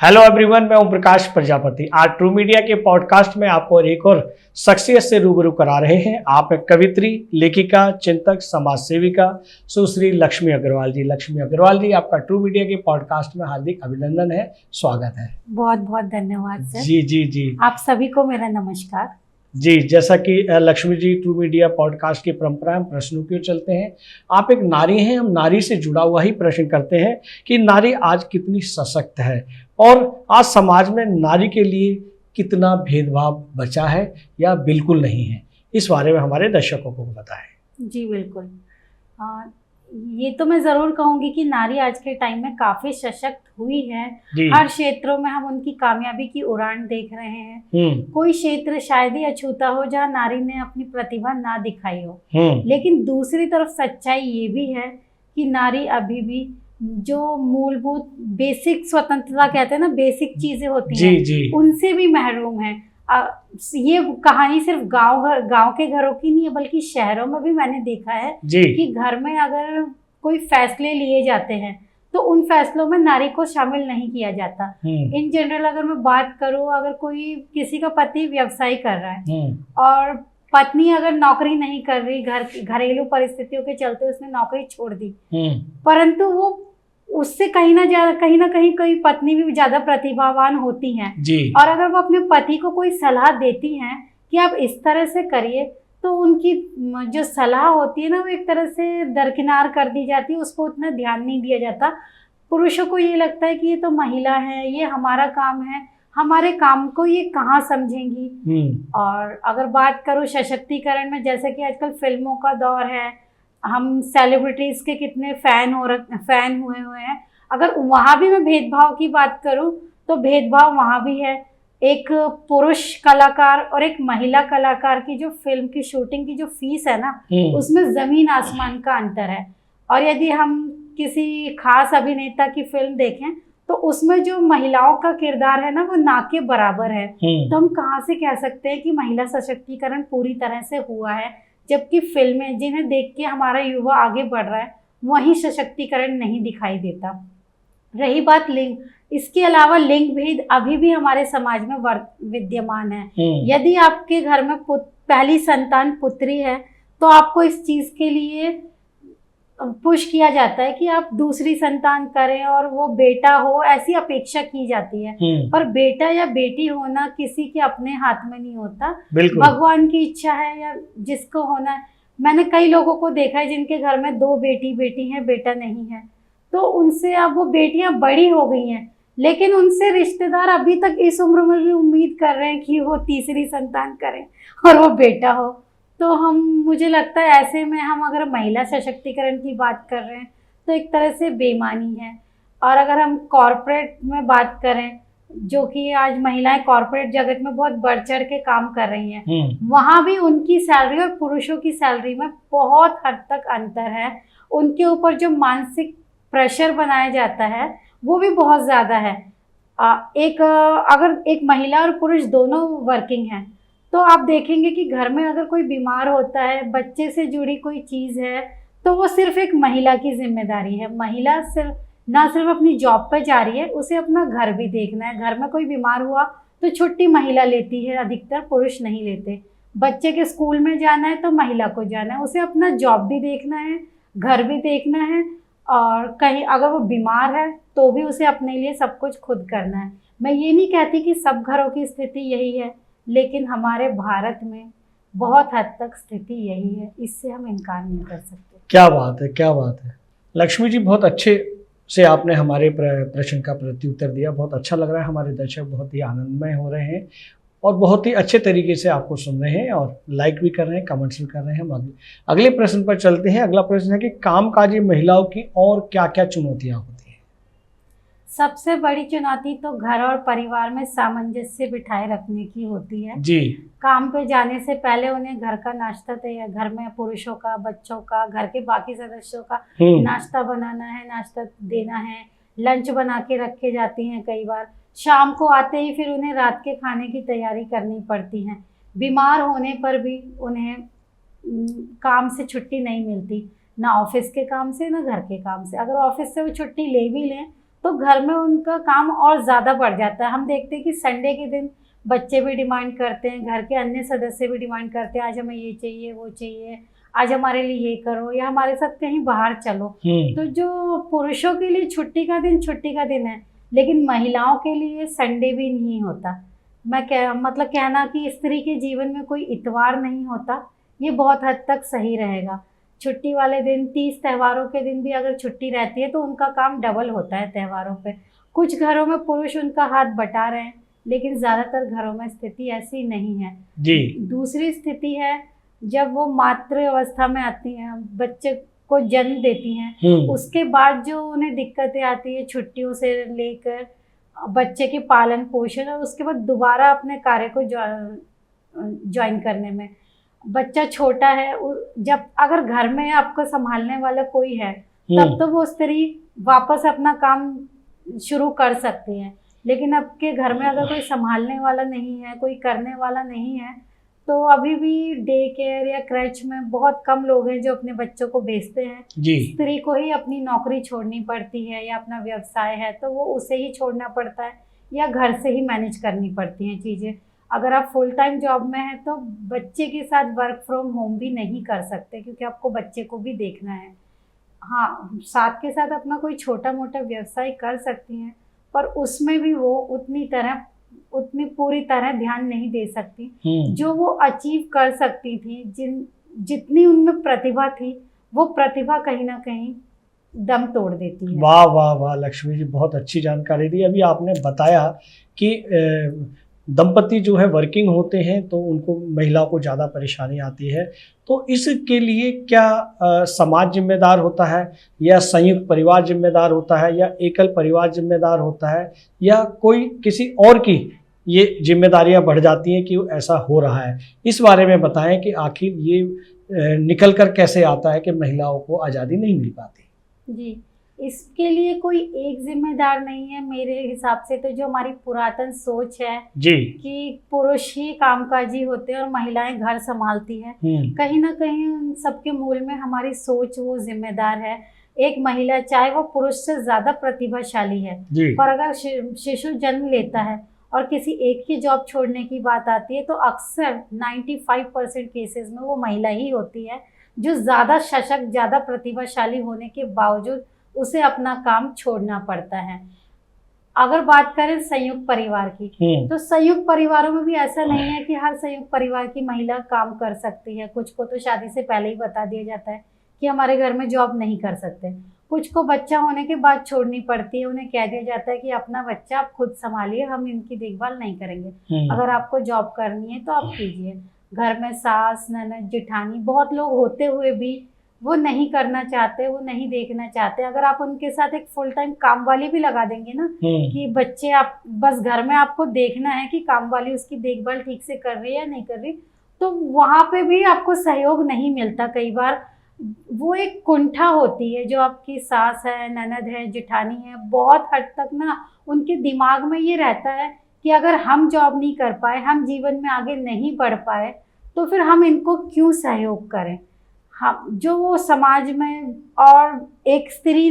Hello everyone, मैं ओम प्रकाश प्रजापति। आज true media के पॉडकास्ट में आपको एक और शख्सियत से रूबरू करा रहे हैं। आप एक कवित्री, लेखिका, चिंतक, समाज सेविका सुश्री लक्ष्मी अग्रवाल जी। लक्ष्मी अग्रवाल जी, आपका ट्रू मीडिया के पॉडकास्ट में हार्दिक अभिनंदन है, स्वागत है। बहुत बहुत धन्यवाद सर। जी जी जी, आप सभी को मेरा नमस्कार। जी, जैसा कि Lakshmi ji, true media podcast की परंपरा, हम प्रश्नों की ओर चलते हैं। आप एक नारी हैं, हम नारी से जुड़ा हुआ ही प्रश्न करते हैं कि नारी आज कितनी सशक्त है और आज समाज में नारी के लिए कितना भेदभाव बचा है या बिल्कुल नहीं है। इस बारे में हमारे दर्शकों को बताएं। जी बिल्कुल। ये तो मैं ज़रूर कहूँगी कि नारी आज के टाइम में काफ़ी सशक्त हुई है। हर क्षेत्रों में हम उनकी कामयाबी की उड़ान देख रहे हैं। कोई क्षेत्र शायद ही अछूता हो जहाँ नारी ने अपनी प्रतिभा ना दिखाई हो। लेकिन दूसरी तरफ सच्चाई ये भी है कि नारी अभी भी जो मूलभूत बेसिक स्वतंत्रता कहते हैं ना, बेसिक चीज़ें होती हैं, उनसे भी महरूम है। ये कहानी सिर्फ गांव के घरों की नहीं है, बल्कि शहरों में भी मैंने देखा है कि घर में अगर कोई फैसले लिए जाते हैं तो उन फैसलों में नारी को शामिल नहीं किया जाता। इन जनरल अगर मैं बात करूं, अगर कोई किसी का पति व्यवसाय कर रहा है और पत्नी अगर नौकरी नहीं कर रही, घरेलू परिस्थितियों के चलते उसने नौकरी छोड़ दी, परंतु वो उससे कहीं ना कहीं कोई पत्नी भी ज्यादा प्रतिभावान होती हैं और अगर वो अपने पति को कोई सलाह देती हैं कि आप इस तरह से करिए, तो उनकी जो सलाह होती है ना, वो एक तरह से दरकिनार कर दी जाती है, उसको उतना ध्यान नहीं दिया जाता। पुरुषों को ये लगता है कि ये तो महिला है, ये हमारा काम है, हमारे काम को ये कहाँ समझेंगी। और अगर बात करूँ सशक्तिकरण में, जैसे कि आजकल फिल्मों का दौर है, हम सेलिब्रिटीज के कितने फैन हुए हैं। अगर वहाँ भी मैं भेदभाव की बात करूँ तो भेदभाव वहाँ भी है। एक पुरुष कलाकार और एक महिला कलाकार की जो फिल्म की शूटिंग की जो फीस है ना, उसमें जमीन आसमान का अंतर है। और यदि हम किसी खास अभिनेता की फिल्म देखें तो उसमें जो महिलाओं का किरदार है ना, वो ना के बराबर है। तो हम कहाँ से कह सकते हैं कि महिला सशक्तिकरण पूरी तरह से हुआ है, जबकि फिल्में जिन्हें देख के हमारा युवा आगे बढ़ रहा है वहीं सशक्तिकरण नहीं दिखाई देता। रही बात लिंग, इसके अलावा लिंग भेद अभी भी हमारे समाज में विद्यमान है। यदि आपके घर में पहली संतान पुत्री है तो आपको इस चीज के लिए पुश किया जाता है कि आप दूसरी संतान करें और वो बेटा हो, ऐसी अपेक्षा की जाती है। पर बेटा या बेटी होना किसी के अपने हाथ में नहीं होता, भगवान की इच्छा है या जिसको होना है। मैंने कई लोगों को देखा है जिनके घर में 2 बेटी हैं, बेटा नहीं है, तो उनसे अब वो बेटियां बड़ी हो गई हैं, लेकिन उनसे रिश्तेदार अभी तक इस उम्र में भी उम्मीद कर रहे हैं कि वो तीसरी संतान करें और वो बेटा हो। तो मुझे लगता है ऐसे में हम अगर महिला सशक्तिकरण की बात कर रहे हैं तो एक तरह से बेईमानी है। और अगर हम कॉरपोरेट में बात करें, जो कि आज महिलाएं कॉरपोरेट जगत में बहुत बढ़ चढ़ के काम कर रही हैं, वहाँ भी उनकी सैलरी और पुरुषों की सैलरी में बहुत हद तक अंतर है। उनके ऊपर जो मानसिक प्रेशर बनाया जाता है वो भी बहुत ज़्यादा है। अगर एक महिला और पुरुष दोनों वर्किंग हैं तो आप देखेंगे कि घर में अगर कोई बीमार होता है, बच्चे से जुड़ी कोई चीज़ है, तो वो सिर्फ एक महिला की जिम्मेदारी है। महिला ना सिर्फ अपनी जॉब पे जा रही है, उसे अपना घर भी देखना है। घर में कोई बीमार हुआ तो छुट्टी महिला लेती है, अधिकतर पुरुष नहीं लेते। बच्चे के स्कूल में जाना है तो महिला को जाना है, उसे अपना जॉब भी देखना है, घर भी देखना है, और कहीं अगर वो बीमार है तो भी उसे अपने लिए सब कुछ खुद करना है। मैं ये नहीं कहती कि सब घरों की स्थिति यही है, लेकिन हमारे भारत में बहुत हद तक स्थिति यही है, इससे हम इनकार नहीं कर सकते। क्या बात है, क्या बात है लक्ष्मी जी, बहुत अच्छे से आपने हमारे प्रश्न का प्रत्युत्तर दिया। बहुत अच्छा लग रहा है, हमारे दर्शक बहुत ही आनंदमय हो रहे हैं और बहुत ही अच्छे तरीके से आपको सुन रहे हैं और लाइक भी कर रहे हैं, कमेंट्स भी कर रहे हैं। हम अगले प्रश्न पर चलते हैं। अगला प्रश्न है कि कामकाजी महिलाओं की और क्या क्या चुनौतियाँ होती हैं? सबसे बड़ी चुनौती तो घर और परिवार में सामंजस्य बिठाए रखने की होती है। जी। काम पे जाने से पहले उन्हें घर का नाश्ता तैयार, घर में पुरुषों का, बच्चों का, घर के बाकी सदस्यों का नाश्ता बनाना है, नाश्ता देना है, लंच बना के रखे जाती हैं। कई बार शाम को आते ही फिर उन्हें रात के खाने की तैयारी करनी पड़ती है। बीमार होने पर भी उन्हें काम से छुट्टी नहीं मिलती, ना ऑफिस के काम से ना घर के काम से। अगर ऑफिस से वो छुट्टी ले भी लें तो घर में उनका काम और ज़्यादा बढ़ जाता है। हम देखते हैं कि संडे के दिन बच्चे भी डिमांड करते हैं, घर के अन्य सदस्य भी डिमांड करते हैं, आज हमें ये चाहिए, वो चाहिए, आज हमारे लिए ये करो, या हमारे साथ कहीं बाहर चलो। तो जो पुरुषों के लिए छुट्टी का दिन है, लेकिन महिलाओं के लिए संडे भी नहीं होता। मैं कहना कि स्त्री के जीवन में कोई इतवार नहीं होता, ये बहुत हद तक सही रहेगा। छुट्टी वाले दिन, 30 त्योहारों के दिन भी अगर छुट्टी रहती है तो उनका काम डबल होता है त्योहारों पे। कुछ घरों में पुरुष उनका हाथ बटा रहे हैं, लेकिन ज़्यादातर घरों में स्थिति ऐसी नहीं है जी। दूसरी स्थिति है जब वो मातृ अवस्था में आती हैं, बच्चे को जन्म देती हैं, उसके बाद जो उन्हें दिक्कतें आती है छुट्टियों से लेकर बच्चे के पालन पोषण, और उसके बाद दोबारा अपने कार्य को ज्वाइन करने में। बच्चा छोटा है, जब अगर घर में आपको संभालने वाला कोई है तब तो वो स्त्री वापस अपना काम शुरू कर सकती है, लेकिन आपके घर में अगर कोई संभालने वाला नहीं है, कोई करने वाला नहीं है, तो अभी भी डे केयर या क्रैच में बहुत कम लोग हैं जो अपने बच्चों को भेजते हैं जी। स्त्री को ही अपनी नौकरी छोड़नी पड़ती है, या अपना व्यवसाय है तो वो उसे ही छोड़ना पड़ता है, या घर से ही मैनेज करनी पड़ती हैं चीज़ें। अगर आप फुल टाइम जॉब में हैं तो बच्चे के साथ वर्क फ्रॉम होम भी नहीं कर सकते, क्योंकि आपको बच्चे को भी देखना है। हाँ, साथ के साथ अपना कोई छोटा मोटा व्यवसाय कर सकती हैं, पर उसमें भी वो उतनी पूरी तरह ध्यान नहीं दे सकती जो वो अचीव कर सकती थी। जितनी उनमें प्रतिभा थी, वो प्रतिभा कहीं ना कहीं दम तोड़ देती है। वाह वाह वाह लक्ष्मी जी, बहुत अच्छी जानकारी दी। अभी आपने बताया कि दंपति जो है वर्किंग होते हैं तो उनको महिला को ज़्यादा परेशानी आती है, तो इसके लिए क्या समाज जिम्मेदार होता है, या संयुक्त परिवार जिम्मेदार होता है, या एकल परिवार जिम्मेदार होता है, या कोई किसी और की ये जिम्मेदारियां बढ़ जाती हैं कि ऐसा हो रहा है? इस बारे में बताएं कि आखिर ये निकल कर कैसे आता है कि महिलाओं को आज़ादी नहीं मिल पाती। जी, इसके लिए कोई एक जिम्मेदार नहीं है मेरे हिसाब से। तो जो हमारी पुरातन सोच है जी कि पुरुष ही कामकाजी होते हैं और महिलाएं घर संभालती हैं, कहीं ना कहीं उन सबके मूल में हमारी सोच वो जिम्मेदार है। एक महिला चाहे वो पुरुष से ज्यादा प्रतिभाशाली है, पर अगर शिशु जन्म लेता है और किसी एक की जॉब छोड़ने की बात आती है तो अक्सर 95% केसेस में वो महिला ही होती है जो ज्यादा सशक्त, ज्यादा प्रतिभाशाली होने के बावजूद उसे अपना काम छोड़ना पड़ता है। अगर बात करें संयुक्त परिवार की, तो संयुक्त परिवारों में भी ऐसा नहीं है कि हर संयुक्त परिवार की महिला काम कर सकती है। कुछ को तो शादी से पहले ही बता दिया जाता है कि हमारे घर में जॉब नहीं कर सकते, कुछ को बच्चा होने के बाद छोड़नी पड़ती है। उन्हें कह दिया जाता है कि अपना बच्चा आप खुद संभालिए, हम इनकी देखभाल नहीं करेंगे, अगर आपको जॉब करनी है तो आप कीजिए। घर में सास, ननद, जेठानी बहुत लोग होते हुए भी वो नहीं करना चाहते, वो नहीं देखना चाहते। अगर आप उनके साथ एक फुल टाइम काम वाली भी लगा देंगे ना कि बच्चे आप बस घर में आपको देखना है कि काम वाली उसकी देखभाल ठीक से कर रही है या नहीं कर रही, तो वहां पे भी आपको सहयोग नहीं मिलता। कई बार वो एक कुंठा होती है जो आपकी सास है, ननद है, जेठानी है, बहुत हद तक ना उनके दिमाग में ये रहता है कि अगर हम जॉब नहीं कर पाए, हम जीवन में आगे नहीं बढ़ पाए, तो फिर हम इनको क्यों सहयोग करें। हम जो वो समाज में, और एक स्त्री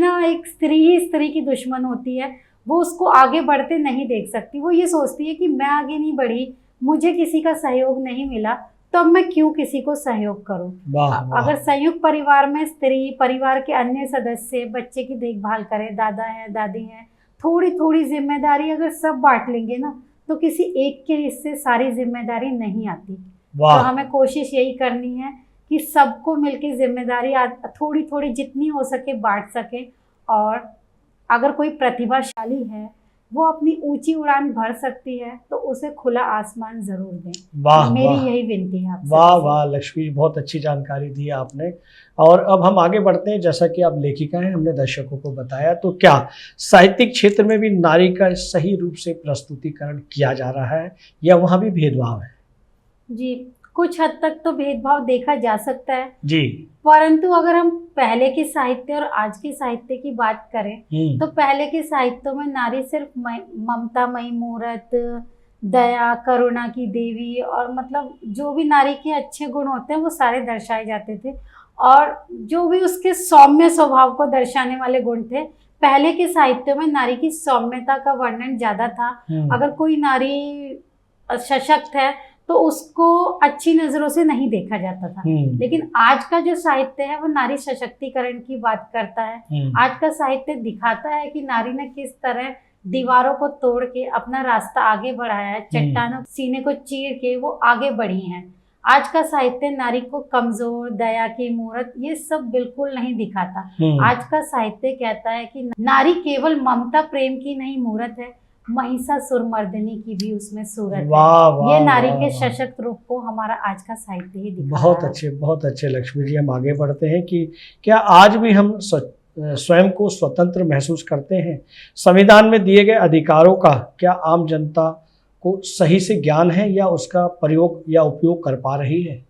ही स्त्री की दुश्मन होती है, वो उसको आगे बढ़ते नहीं देख सकती। वो ये सोचती है कि मैं आगे नहीं बढ़ी, मुझे किसी का सहयोग नहीं मिला, तो अब मैं क्यों किसी को सहयोग करूं। अगर संयुक्त परिवार में स्त्री परिवार के अन्य सदस्य बच्चे की देखभाल करें, दादा है, दादी है, थोड़ी थोड़ी जिम्मेदारी अगर सब बांट लेंगे ना, तो किसी एक के हिस्से सारी जिम्मेदारी नहीं आती। तो हमें कोशिश यही करनी है कि सबको मिलकर जिम्मेदारी थोड़ी थोड़ी जितनी हो सके बांट सके, और अगर कोई प्रतिभाशाली है वो अपनी ऊंची उड़ान भर सकती है तो उसे खुला आसमान जरूर दें। मेरी यही विनती है आपसे। वाह वाह लक्ष्मी, बहुत अच्छी जानकारी दी आपने। और अब हम आगे बढ़ते हैं। जैसा कि आप लेखिका हैं, हमने दर्शकों को बताया, तो क्या साहित्यिक क्षेत्र में भी नारी का सही रूप से प्रस्तुतिकरण किया जा रहा है, या वहाँ भी भेदभाव है? जी, कुछ हद तक तो भेदभाव देखा जा सकता है जी, परंतु अगर हम पहले के साहित्य और आज के साहित्य की बात करें तो पहले के साहित्यों में नारी सिर्फ ममतामयी मूर्त, दया, करुणा की देवी, और मतलब जो भी नारी के अच्छे गुण होते हैं वो सारे दर्शाए जाते थे, और जो भी उसके सौम्य स्वभाव को दर्शाने वाले गुण थे पहले के साहित्य में नारी की सौम्यता का वर्णन ज्यादा था। अगर कोई नारी सशक्त है तो उसको अच्छी नजरों से नहीं देखा जाता था। लेकिन आज का जो साहित्य है वो नारी सशक्तिकरण की बात करता है। आज का साहित्य दिखाता है कि नारी ने किस तरह दीवारों को तोड़ के अपना रास्ता आगे बढ़ाया है, चट्टानों सीने को चीर के वो आगे बढ़ी हैं। आज का साहित्य नारी को कमजोर, दया की मूर्त, ये सब बिल्कुल नहीं दिखाता। आज का साहित्य कहता है कि नारी केवल ममता प्रेम की नहीं मूर्त है, महिषासुर मर्दिनी की भी उसमें सूरत है। ये नारी के सशक्त रूप को हमारा आज का साहित्य ही दिखा रहा है। बहुत अच्छे लक्ष्मी जी। हम आगे बढ़ते हैं कि क्या आज भी हम स्वयं को स्वतंत्र महसूस करते हैं? संविधान में दिए गए अधिकारों का क्या आम जनता को सही से ज्ञान है या उसका प्रयोग या उपयोग कर पा रही है?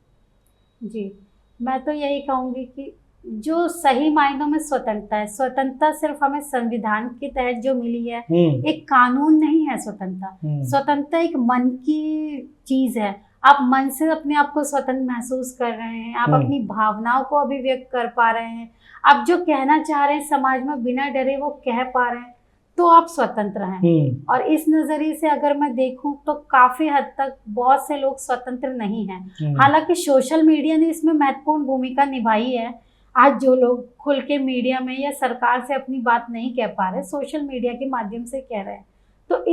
जी, मैं तो यही कहूँगी कि जो सही मायनों में स्वतंत्रता है, स्वतंत्रता सिर्फ हमें संविधान के तहत जो मिली है, एक कानून नहीं है स्वतंत्रता। स्वतंत्रता एक मन की चीज है। आप मन से अपने आप को स्वतंत्र महसूस कर रहे हैं, आप अपनी भावनाओं को अभिव्यक्त कर पा रहे हैं, आप जो कहना चाह रहे हैं समाज में बिना डरे वो कह पा रहे हैं, तो आप स्वतंत्र हैं। और इस नजरिए से अगर मैं देखूं तो काफी हद तक बहुत से लोग स्वतंत्र नहीं हैं। हालांकि सोशल मीडिया ने इसमें महत्वपूर्ण भूमिका निभाई है। आज जो लोग खुल के मीडिया में या सरकार से अपनी बात नहीं कह पा रहे, सोशल मीडिया के माध्यम से कह रहे हैं, तो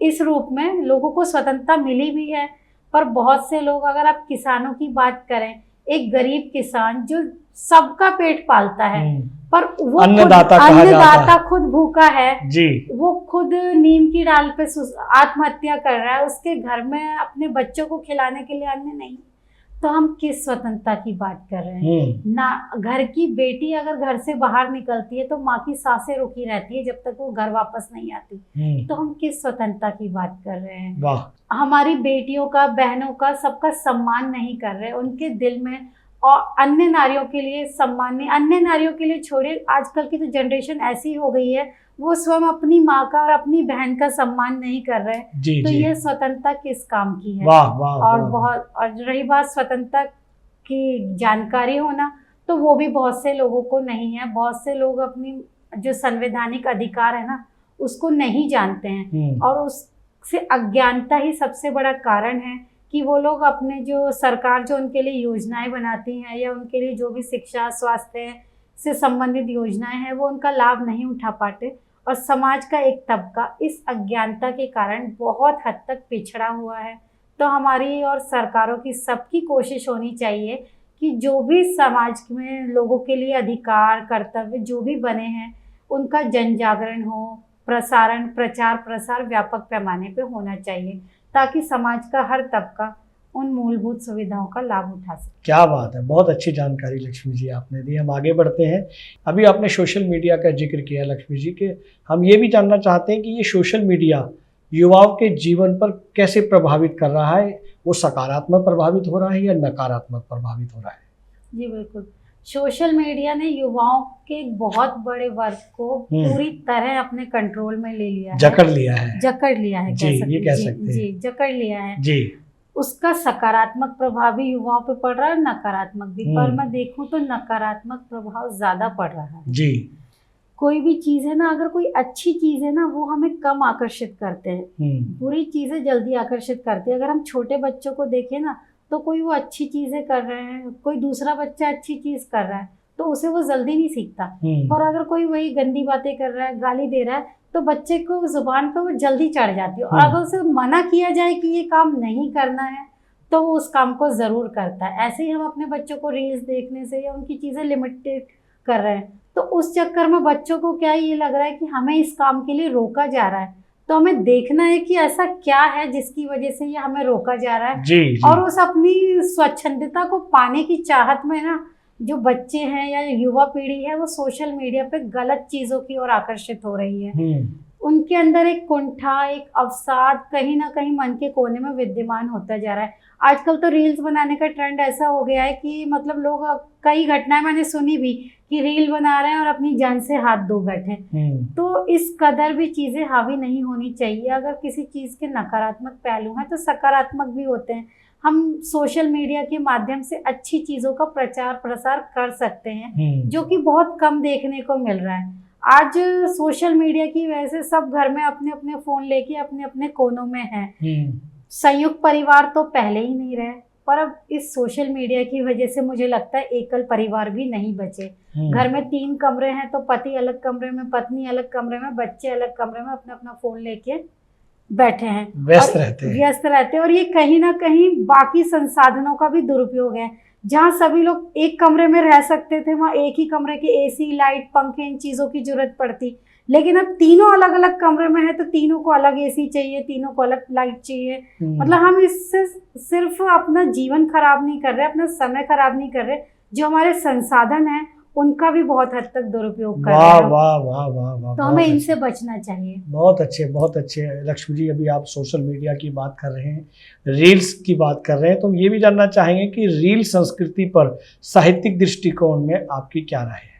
इस रूप में लोगों को स्वतंत्रता मिली भी है। पर बहुत से लोग, अगर आप किसानों की बात करें, एक गरीब किसान जो सबका पेट पालता है, पर वो अन्नदाता खुद भूखा है जी, वो खुद नीम की डाल पे आत्महत्या कर रहा है, उसके घर में अपने बच्चों को खिलाने के लिए अन्न नहीं, तो हम किस स्वतंत्रता की बात कर रहे हैं? ना घर की बेटी अगर घर से बाहर निकलती है तो माँ की सांसें रुकी रहती है जब तक वो घर वापस नहीं आती। तो हम किस स्वतंत्रता की बात कर रहे हैं? वाह। हमारी बेटियों का, बहनों का, सबका सम्मान नहीं कर रहे, उनके दिल में और अन्य नारियों के लिए सम्मान नहीं। अन्य नारियों के लिए छोड़िए, आजकल की तो जनरेशन ऐसी हो गई है, वो स्वयं अपनी माँ का और अपनी बहन का सम्मान नहीं कर रहे। तो ये स्वतंत्रता किस काम की है? और रही बात स्वतंत्रता की जानकारी होना, तो वो भी बहुत से लोगों को नहीं है। बहुत से लोग अपनी जो संवैधानिक अधिकार है ना, उसको नहीं जानते हैं, और उससे अज्ञानता ही सबसे बड़ा कारण है कि वो लोग अपने जो सरकार जो उनके लिए योजनाएं बनाती हैं, या उनके लिए जो भी शिक्षा, स्वास्थ्य से संबंधित योजनाएं हैं, वो उनका लाभ नहीं उठा पाते। और समाज का एक तबका इस अज्ञानता के कारण बहुत हद तक पिछड़ा हुआ है। तो हमारी और सरकारों की सबकी कोशिश होनी चाहिए कि जो भी समाज में लोगों के लिए अधिकार, कर्तव्य जो भी बने हैं, उनका जन जागरण हो, प्रसारण, प्रचार प्रसार व्यापक पैमाने पे होना चाहिए, ताकि समाज का हर तबका उन मूलभूत सुविधाओं का लाभ उठा सके। क्या बात है, बहुत अच्छी जानकारी लक्ष्मी जी आपने दी। हम आगे बढ़ते हैं। अभी आपने सोशल मीडिया का जिक्र किया लक्ष्मी जी के, हम ये भी जानना चाहते हैं कि ये सोशल मीडिया युवाओं के जीवन पर कैसे प्रभावित कर रहा है? वो सकारात्मक प्रभावित हो रहा है या नकारात्मक प्रभावित हो रहा है? जी बिल्कुल, सोशल मीडिया ने युवाओं के एक बहुत बड़े वर्ग को पूरी तरह अपने कंट्रोल में ले लिया है, जकड़ लिया है जी, ये कह सकते हैं जी, जकड़ लिया है जी। उसका सकारात्मक प्रभाव भी युवाओं पे पड़ रहा है, नकारात्मक भी। पर मैं देखूं तो नकारात्मक प्रभाव ज्यादा पड़ रहा है जी। कोई भी चीज है ना, अगर कोई अच्छी चीज है ना, वो हमें कम आकर्षित करते हैं, बुरी चीजें जल्दी आकर्षित करती है। अगर हम छोटे बच्चों को देखें ना, तो कोई वो अच्छी चीजें कर रहे हैं, कोई दूसरा बच्चा अच्छी चीज कर रहा है, तो उसे वो जल्दी नहीं सीखता। और अगर कोई वही गंदी बातें कर रहा है, गाली दे रहा है, तो बच्चे को जुबान पे वो जल्दी चढ़ जाती है। और अगर उसे मना किया जाए कि ये काम नहीं करना है, तो वो उस काम को जरूर करता है। ऐसे ही हम अपने बच्चों को रील्स देखने से या उनकी चीजें लिमिटेड कर रहे हैं, तो उस चक्कर में बच्चों को क्या ये लग रहा है कि हमें इस काम के लिए रोका जा रहा है। तो हमें देखना है कि ऐसा क्या है जिसकी वजह से ये हमें रोका जा रहा है। जी। और उस अपनी स्वच्छंदता को पाने की चाहत में ना, जो बच्चे हैं या युवा पीढ़ी है, वो सोशल मीडिया पे गलत चीजों की ओर आकर्षित हो रही है। उनके अंदर एक कुंठा, एक अवसाद कहीं ना कहीं मन के कोने में विद्यमान होता जा रहा है। आजकल तो रील्स बनाने का ट्रेंड ऐसा हो गया है कि मतलब लोग, कई घटनाएं मैंने सुनी भी कि रील बना रहे हैं और अपनी जान से हाथ धो बैठे। तो इस कदर भी चीजें हावी नहीं होनी चाहिए। अगर किसी चीज के नकारात्मक पहलू हैं तो सकारात्मक भी होते हैं। हम सोशल मीडिया के माध्यम से अच्छी चीजों का प्रचार प्रसार कर सकते हैं, जो कि बहुत कम देखने को मिल रहा है। आज सोशल मीडिया की वजह से सब घर में अपने अपने फोन लेके अपने अपने कोनों में हैं। संयुक्त परिवार तो पहले ही नहीं रहे, पर अब इस सोशल मीडिया की वजह से मुझे लगता है एकल परिवार भी नहीं बचे। घर में 3 कमरे हैं तो पति अलग कमरे में, पत्नी अलग कमरे में, बच्चे अलग कमरे में अपना अपना फोन लेके बैठे हैं, व्यस्त रहते हैं। और ये कहीं ना कहीं बाकी संसाधनों का भी दुरुपयोग है। जहाँ सभी लोग एक कमरे में रह सकते थे, वहाँ एक ही कमरे के एसी, लाइट, पंखे, इन चीजों की जरूरत पड़ती। लेकिन अब तीनों अलग अलग कमरे में है तो तीनों को अलग एसी चाहिए, तीनों को अलग लाइट चाहिए। मतलब हम इससे सिर्फ अपना जीवन खराब नहीं कर रहे, अपना समय खराब नहीं कर रहे, जो हमारे संसाधन है उनका भी बहुत हद तक दुरुपयोग कर रहे हैं। वाह वाह वाह वाह, तो हमें इनसे बचना चाहिए। बहुत अच्छे लक्ष्मी जी। अभी आप सोशल मीडिया की बात कर रहे हैं, रील्स की बात कर रहे हैं, तो हम ये भी जानना चाहेंगे कि रील संस्कृति पर साहित्यिक दृष्टिकोण में आपकी क्या राय है?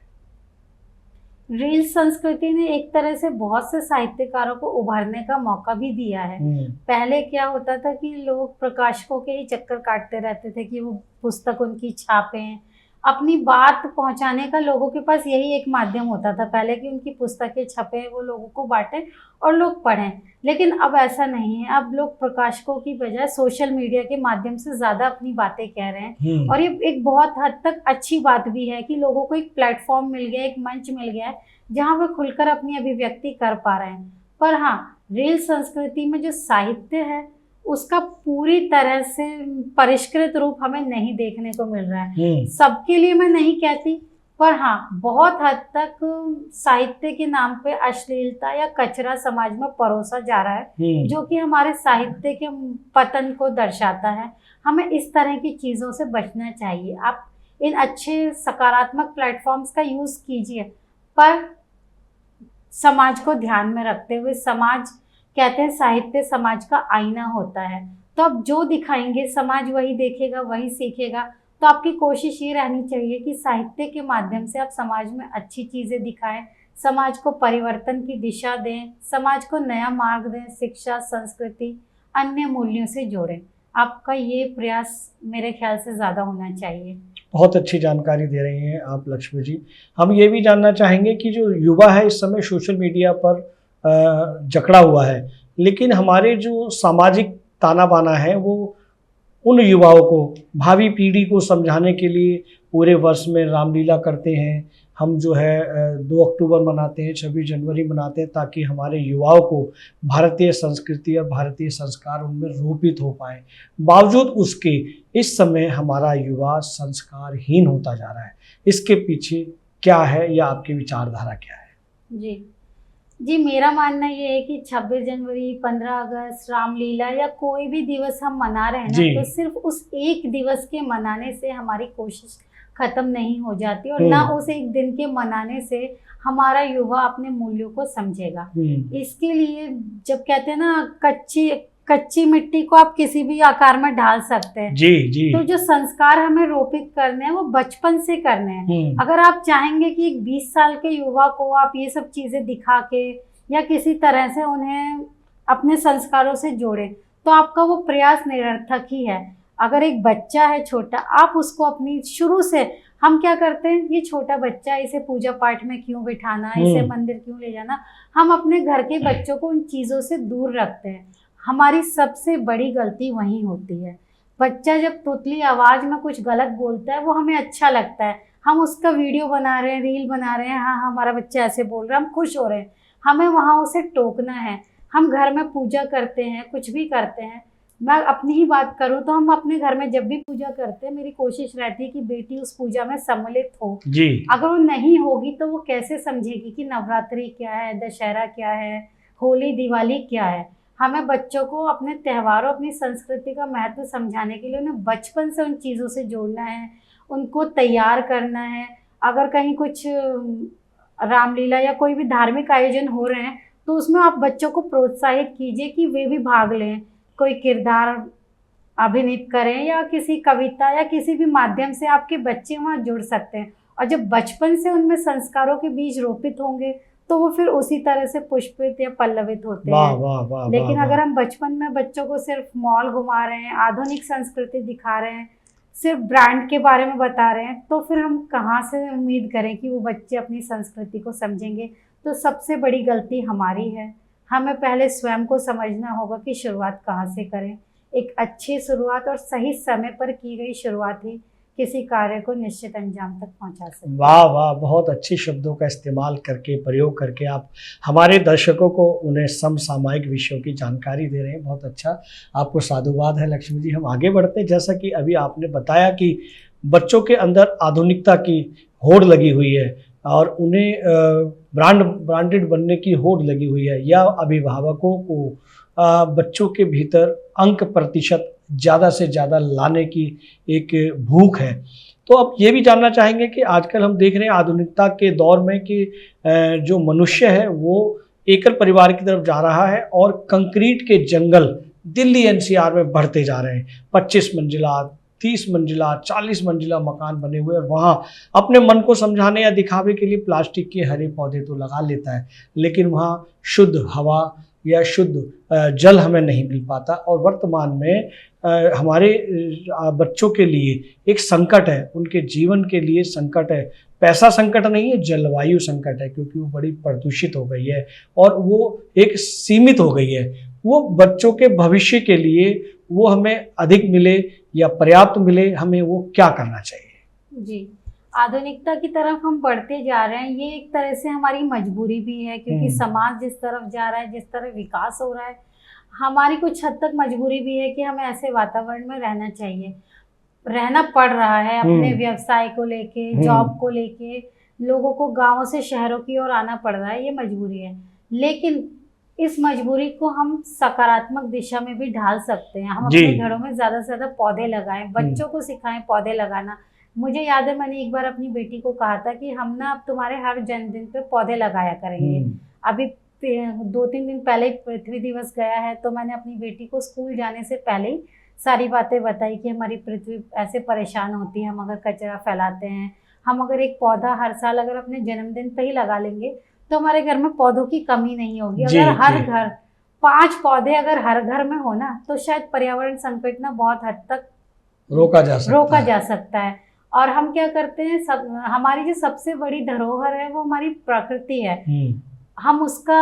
रील संस्कृति ने एक तरह से बहुत से साहित्यकारों को उभरने का मौका भी दिया है। पहले क्या होता था कि लोग प्रकाशकों के ही चक्कर काटते रहते थे कि वो पुस्तक उनकी छापें, अपनी बात पहुंचाने का लोगों के पास यही एक माध्यम होता था पहले, कि उनकी पुस्तकें छपें, वो लोगों को बांटें और लोग पढ़ें। लेकिन अब ऐसा नहीं है। अब लोग प्रकाशकों की बजाय सोशल मीडिया के माध्यम से ज़्यादा अपनी बातें कह रहे हैं। और ये एक बहुत हद तक अच्छी बात भी है कि लोगों को एक प्लेटफॉर्म मिल गया, एक मंच मिल गया है जहाँ वे खुलकर अपनी अभिव्यक्ति कर पा रहे हैं। पर हाँ, रील संस्कृति में जो साहित्य है उसका पूरी तरह से परिष्कृत रूप हमें नहीं देखने को मिल रहा है। सबके लिए मैं नहीं कहती, पर हाँ, बहुत हद तक साहित्य के नाम पे अश्लीलता या कचरा समाज में परोसा जा रहा है, जो कि हमारे साहित्य के पतन को दर्शाता है। हमें इस तरह की चीज़ों से बचना चाहिए। आप इन अच्छे सकारात्मक प्लेटफॉर्म्स का यूज़ कीजिए, पर समाज को ध्यान में रखते हुए। समाज, कहते हैं साहित्य समाज का आईना होता है, तो आप जो दिखाएंगे समाज वही देखेगा, वही सीखेगा। तो आपकी कोशिश ये रहनी चाहिए कि साहित्य के माध्यम से आप समाज में अच्छी चीज़ें दिखाएं, समाज को परिवर्तन की दिशा दें, समाज को नया मार्ग दें, शिक्षा, संस्कृति, अन्य मूल्यों से जोड़ें। आपका ये प्रयास मेरे ख्याल से ज़्यादा होना चाहिए। बहुत अच्छी जानकारी दे रही हैं आप लक्ष्मी जी। हम ये भी जानना चाहेंगे कि जो युवा है इस समय सोशल मीडिया पर जकड़ा हुआ है, लेकिन हमारे जो सामाजिक ताना बाना है वो उन युवाओं को, भावी पीढ़ी को समझाने के लिए पूरे वर्ष में रामलीला करते हैं। हम जो है 2 अक्टूबर मनाते हैं, 26 जनवरी मनाते हैं, ताकि हमारे युवाओं को भारतीय संस्कृति और भारतीय संस्कार उनमें रोपित हो पाए। बावजूद उसके इस समय हमारा युवा संस्कारहीन होता जा रहा है। इसके पीछे क्या है या आपकी विचारधारा क्या है? जी, मेरा मानना ये है कि 26 जनवरी, 15 अगस्त, रामलीला या कोई भी दिवस हम मना रहे हैं ना, तो सिर्फ उस एक दिवस के मनाने से हमारी कोशिश खत्म नहीं हो जाती, और ना उस एक दिन के मनाने से हमारा युवा अपने मूल्यों को समझेगा। इसके लिए जब कहते हैं ना, कच्ची मिट्टी को आप किसी भी आकार में ढाल सकते हैं। जी। तो जो संस्कार हमें रोपित करने हैं वो बचपन से करने हैं। अगर आप चाहेंगे कि एक 20 साल के युवा को आप ये सब चीजें दिखा के या किसी तरह से उन्हें अपने संस्कारों से जोड़ें, तो आपका वो प्रयास निरर्थक ही है। अगर एक बच्चा है छोटा, आप उसको अपनी शुरू से, हम क्या करते हैं, ये छोटा बच्चा, इसे पूजा पाठ में क्यों बिठाना, इसे मंदिर क्यों ले जाना, हम अपने घर के बच्चों को उन चीज़ों से दूर रखते हैं। हमारी सबसे बड़ी गलती वहीं होती है। बच्चा जब तोतली आवाज़ में कुछ गलत बोलता है वो हमें अच्छा लगता है, हम उसका वीडियो बना रहे हैं, रील बना रहे हैं, हाँ हमारा बच्चा ऐसे बोल रहा है, हम खुश हो रहे हैं। हमें वहाँ उसे टोकना है। हम घर में पूजा करते हैं, कुछ भी करते हैं, मैं अपनी ही बात करूँ तो हम अपने घर में जब भी पूजा करते हैं, मेरी कोशिश रहती है कि बेटी उस पूजा में सम्मिलित हो जी। अगर वो नहीं होगी तो वो कैसे समझेगी कि नवरात्रि क्या है, दशहरा क्या है, होली दिवाली क्या है। हमें बच्चों को अपने त्योहारों, अपनी संस्कृति का महत्व समझाने के लिए उन्हें बचपन से उन चीज़ों से जोड़ना है, उनको तैयार करना है। अगर कहीं कुछ रामलीला या कोई भी धार्मिक आयोजन हो रहे हैं तो उसमें आप बच्चों को प्रोत्साहित कीजिए कि वे भी भाग लें, कोई किरदार अभिनीत करें या किसी कविता या किसी भी माध्यम से आपके बच्चे वहाँ जुड़ सकते हैं। और जब बचपन से उनमें संस्कारों के बीज रोपित होंगे तो वो फिर उसी तरह से पुष्पित या पल्लवित होते हैं। लेकिन अगर हम बचपन में बच्चों को सिर्फ मॉल घुमा रहे हैं, आधुनिक संस्कृति दिखा रहे हैं, सिर्फ ब्रांड के बारे में बता रहे हैं, तो फिर हम कहाँ से उम्मीद करें कि वो बच्चे अपनी संस्कृति को समझेंगे। तो सबसे बड़ी गलती हमारी है। हमें पहले स्वयं को समझना होगा कि शुरुआत कहाँ से करें। एक अच्छी शुरुआत और सही समय पर की गई शुरुआत ही किसी कार्य को निश्चित अंजाम तक पहुंचा सकते हैं। वाह वाह, बहुत अच्छी शब्दों का इस्तेमाल करके, प्रयोग करके आप हमारे दर्शकों को उन्हें समसामयिक विषयों की जानकारी दे रहे हैं। बहुत अच्छा, आपको साधुवाद है लक्ष्मी जी। हम आगे बढ़ते हैं। जैसा कि अभी आपने बताया कि बच्चों के अंदर आधुनिकता की होड़ लगी हुई है और उन्हें ब्रांडेड बनने की होड़ लगी हुई है, या अभिभावकों को बच्चों के भीतर अंक प्रतिशत ज़्यादा से ज़्यादा लाने की एक भूख है। तो अब ये भी जानना चाहेंगे कि आजकल हम देख रहे हैं आधुनिकता के दौर में कि जो मनुष्य है वो एकल परिवार की तरफ जा रहा है और कंक्रीट के जंगल दिल्ली एनसीआर में बढ़ते जा रहे हैं। 25 मंजिला, 30 मंजिला, 40 मंजिला मकान बने हुए, और वहाँ अपने मन को समझाने या दिखावे के लिए प्लास्टिक के हरे पौधे तो लगा लेता है, लेकिन वहाँ शुद्ध हवा या शुद्ध जल हमें नहीं मिल पाता। और वर्तमान में हमारे बच्चों के लिए एक संकट है, उनके जीवन के लिए संकट है। पैसा संकट नहीं है, जलवायु संकट है, क्योंकि वो बड़ी प्रदूषित हो गई है और वो एक सीमित हो गई है। वो बच्चों के भविष्य के लिए वो हमें अधिक मिले या पर्याप्त मिले, हमें वो क्या करना चाहिए? जी, आधुनिकता की तरफ हम बढ़ते जा रहे हैं, ये एक तरह से हमारी मजबूरी भी है, क्योंकि समाज जिस तरफ जा रहा है, जिस तरह विकास हो रहा है, हमारी कुछ हद तक मजबूरी भी है कि हमें ऐसे वातावरण में रहना चाहिए, रहना पड़ रहा है। अपने व्यवसाय को लेके, जॉब को लेके लोगों को गांवों से शहरों की ओर आना पड़ रहा है, ये मजबूरी है। लेकिन इस मजबूरी को हम सकारात्मक दिशा में भी ढाल सकते हैं। हम अपने घरों में ज़्यादा से ज़्यादा पौधे लगाएं, बच्चों को सिखाएं पौधे लगाना। मुझे याद है, मैंने एक बार अपनी बेटी को कहा था कि हम ना अब तुम्हारे हर जन्मदिन पे पौधे लगाया करेंगे। अभी 2-3 दिन पहले पृथ्वी दिवस गया है, तो मैंने अपनी बेटी को स्कूल जाने से पहले ही सारी बातें बताई कि हमारी पृथ्वी ऐसे परेशान होती है हम अगर कचरा फैलाते हैं। हम अगर एक पौधा हर साल अगर अपने जन्मदिन पे ही लगा लेंगे तो हमारे घर में पौधों की कमी नहीं होगी। अगर हर घर 5 पौधे अगर हर घर में हो ना, तो शायद पर्यावरण संकट ना बहुत हद तक रोका जा सकता है। और हम क्या करते हैं, हमारी जो सबसे बड़ी धरोहर है वो हमारी प्रकृति है। हम उसका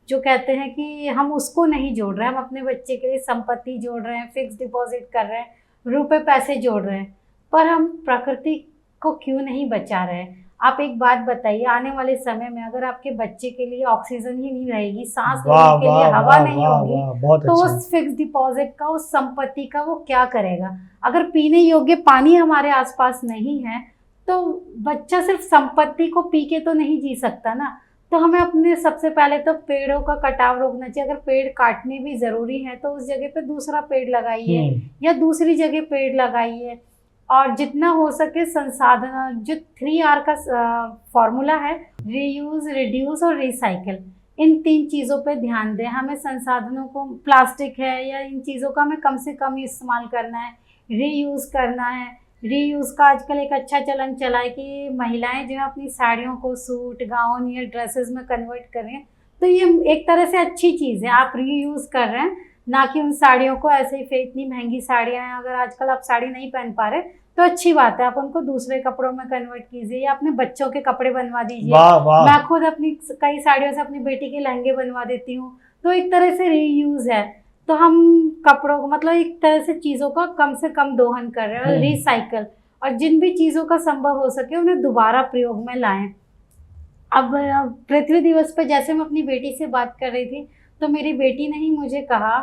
जो कहते हैं कि हम उसको नहीं जोड़ रहे हैं। हम अपने बच्चे के लिए संपत्ति जोड़ रहे हैं, फिक्स डिपॉजिट कर रहे हैं, रुपए पैसे जोड़ रहे हैं, पर हम प्रकृति को क्यों नहीं बचा रहे हैं? आप एक बात बताइए, आने वाले समय में अगर आपके बच्चे के लिए ऑक्सीजन ही नहीं रहेगी, सांस लेने के लिए हवा नहीं होगी, तो उस फिक्स डिपॉजिट का, उस संपत्ति का वो क्या करेगा? अगर पीने योग्य पानी हमारे आसपास नहीं है तो बच्चा सिर्फ संपत्ति को पी के तो नहीं जी सकता ना। तो हमें अपने सबसे पहले तो पेड़ों का कटाव रोकना चाहिए। अगर पेड़ काटने भी जरूरी है तो उस जगह पे दूसरा पेड़ लगाइए या दूसरी जगह पेड़ लगाइए। और जितना हो सके संसाधन, जो 3R का फॉर्मूला है, रीयूज, रिड्यूस और रिसाइकिल, इन 3 चीज़ों पे ध्यान दें। हमें संसाधनों को, प्लास्टिक है या इन चीज़ों का हमें कम से कम इस्तेमाल करना है, रीयूज़ करना है। रीयूज़ का आजकल एक अच्छा चलन चला है कि महिलाएं जो है अपनी साड़ियों को सूट, गाउन या ड्रेसेस में कन्वर्ट कर रही हैं, तो ये एक तरह से अच्छी चीज़ है। आप रीयूज़ कर रहे हैं, ना कि उन साड़ियों को ऐसे ही इतनी महंगी साड़ियाँ हैं, अगर आजकल आप साड़ी नहीं पहन पा रहे तो अच्छी बात है, आप उनको दूसरे कपड़ों में कन्वर्ट कीजिए या अपने बच्चों के कपड़े बनवा दीजिए। मैं खुद अपनी कई साड़ियों से अपनी बेटी के लहंगे बनवा देती हूँ, तो एक तरह से रीयूज है। तो हम कपड़ों को, मतलब एक तरह से चीज़ों का कम से कम दोहन कर रहे हैं और रिसाइकल, और जिन भी चीज़ों का संभव हो सके उन्हें दोबारा प्रयोग में लाएं। अब पृथ्वी दिवस पर जैसे मैं अपनी बेटी से बात कर रही थी, तो मेरी बेटी ने ही मुझे कहा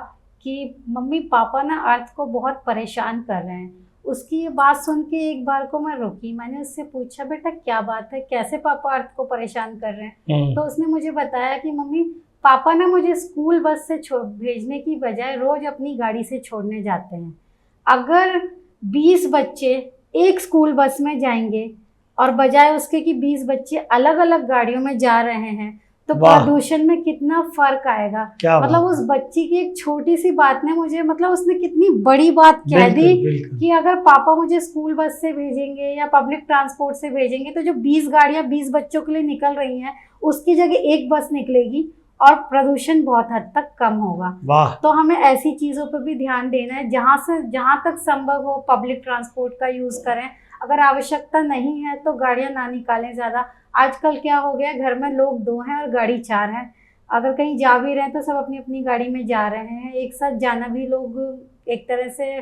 कि मम्मी पापा ना अर्थ को बहुत परेशान कर रहे हैं। उसकी ये बात सुन के एक बार को मैं रुकी, मैंने उससे पूछा बेटा क्या बात है, कैसे पापा अर्थ को परेशान कर रहे हैं? तो उसने मुझे बताया कि मम्मी पापा ना मुझे स्कूल बस से भेजने की बजाय रोज अपनी गाड़ी से छोड़ने जाते हैं। अगर 20 बच्चे एक स्कूल बस में जाएंगे और बजाय उसके कि 20 बच्चे अलग अलग गाड़ियों में जा रहे हैं, तो प्रदूषण में कितना फर्क आएगा। मतलब उस बच्ची की एक छोटी सी बात ने मुझे, मतलब उसने कितनी बड़ी बात कह दी कि अगर पापा मुझे स्कूल बस से भेजेंगे या पब्लिक ट्रांसपोर्ट से भेजेंगे तो जो 20 गाड़ियां 20 बच्चों के लिए निकल रही हैं, उसकी जगह एक बस निकलेगी और प्रदूषण बहुत हद तक कम होगा। तो हमें ऐसी चीजों पर भी ध्यान देना है। जहाँ तक संभव हो पब्लिक ट्रांसपोर्ट का यूज करें। अगर आवश्यकता नहीं है तो गाड़ियां ना निकालें ज़्यादा। आजकल क्या हो गया, घर में लोग 2 हैं और गाड़ी 4 है। अगर कहीं जा भी रहे हैं तो सब अपनी अपनी गाड़ी में जा रहे हैं, एक साथ जाना भी लोग एक तरह से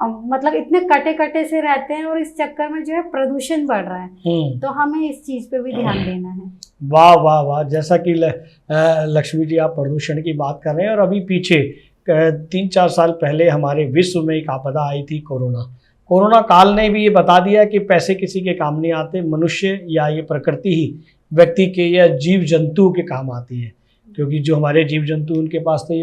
मतलब इतने कटे कटे से रहते हैं और इस चक्कर में जो है प्रदूषण बढ़ रहा है। तो हमें इस चीज पे भी ध्यान देना है। वाह वाह वाह, जैसा कि लक्ष्मी जी आप प्रदूषण की बात कर रहे हैं, और अभी पीछे 3-4 साल पहले हमारे विश्व में एक आपदा आई थी, कोरोना काल ने भी ये बता दिया कि पैसे किसी के काम नहीं आते, मनुष्य या ये प्रकृति ही व्यक्ति के या जीव जंतु के काम आती है। क्योंकि जो हमारे जीव जंतु उनके पास तो ये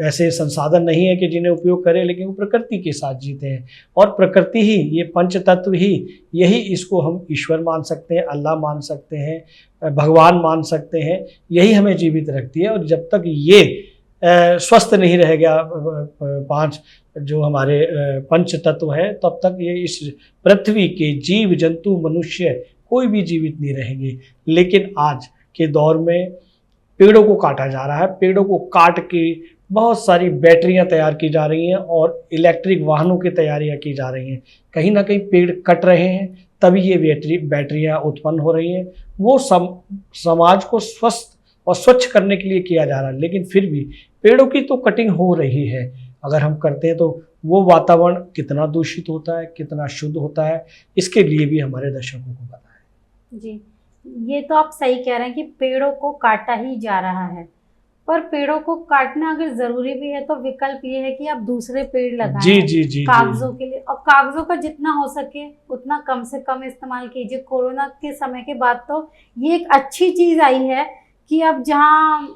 ऐसे संसाधन नहीं है कि जिन्हें उपयोग करें, लेकिन वो प्रकृति के साथ जीते हैं। और प्रकृति ही, ये पंच तत्व ही, यही इसको हम ईश्वर मान सकते हैं, अल्लाह मान सकते हैं, भगवान मान सकते हैं, यही हमें जीवित रखती है। और जब तक ये स्वस्थ नहीं रहेगा 5 जो हमारे पंच तत्व है, तब तक ये इस पृथ्वी के जीव जंतु मनुष्य कोई भी जीवित नहीं रहेंगे। लेकिन आज के दौर में पेड़ों को काटा जा रहा है, पेड़ों को काट के बहुत सारी बैटरियां तैयार की जा रही हैं और इलेक्ट्रिक वाहनों की तैयारियां की जा रही हैं। कहीं ना कहीं पेड़ कट रहे हैं, तभी ये बैटरियां उत्पन्न हो रही हैं। वो समाज को स्वस्थ और स्वच्छ करने के लिए किया जा रहा है, लेकिन फिर भी पेड़ों की तो कटिंग हो रही है। अगर हम करते हैं तो वो वातावरण कितना दूषित होता है, कितना शुद्ध होता है, इसके लिए भी हमारे दर्शकों को पता है। जी, ये तो आप सही कह रहे हैं कि पेड़ों को काटा ही जा रहा है, पर पेड़ों को काटना अगर जरूरी भी है तो विकल्प ये है कि आप दूसरे पेड़ लगाएं। जी जी जी, कागजों के लिए, और कागजों का जितना हो सके उतना कम से कम इस्तेमाल कीजिए। कोरोना के समय के बाद तो ये एक अच्छी चीज आई है कि अब जहाँ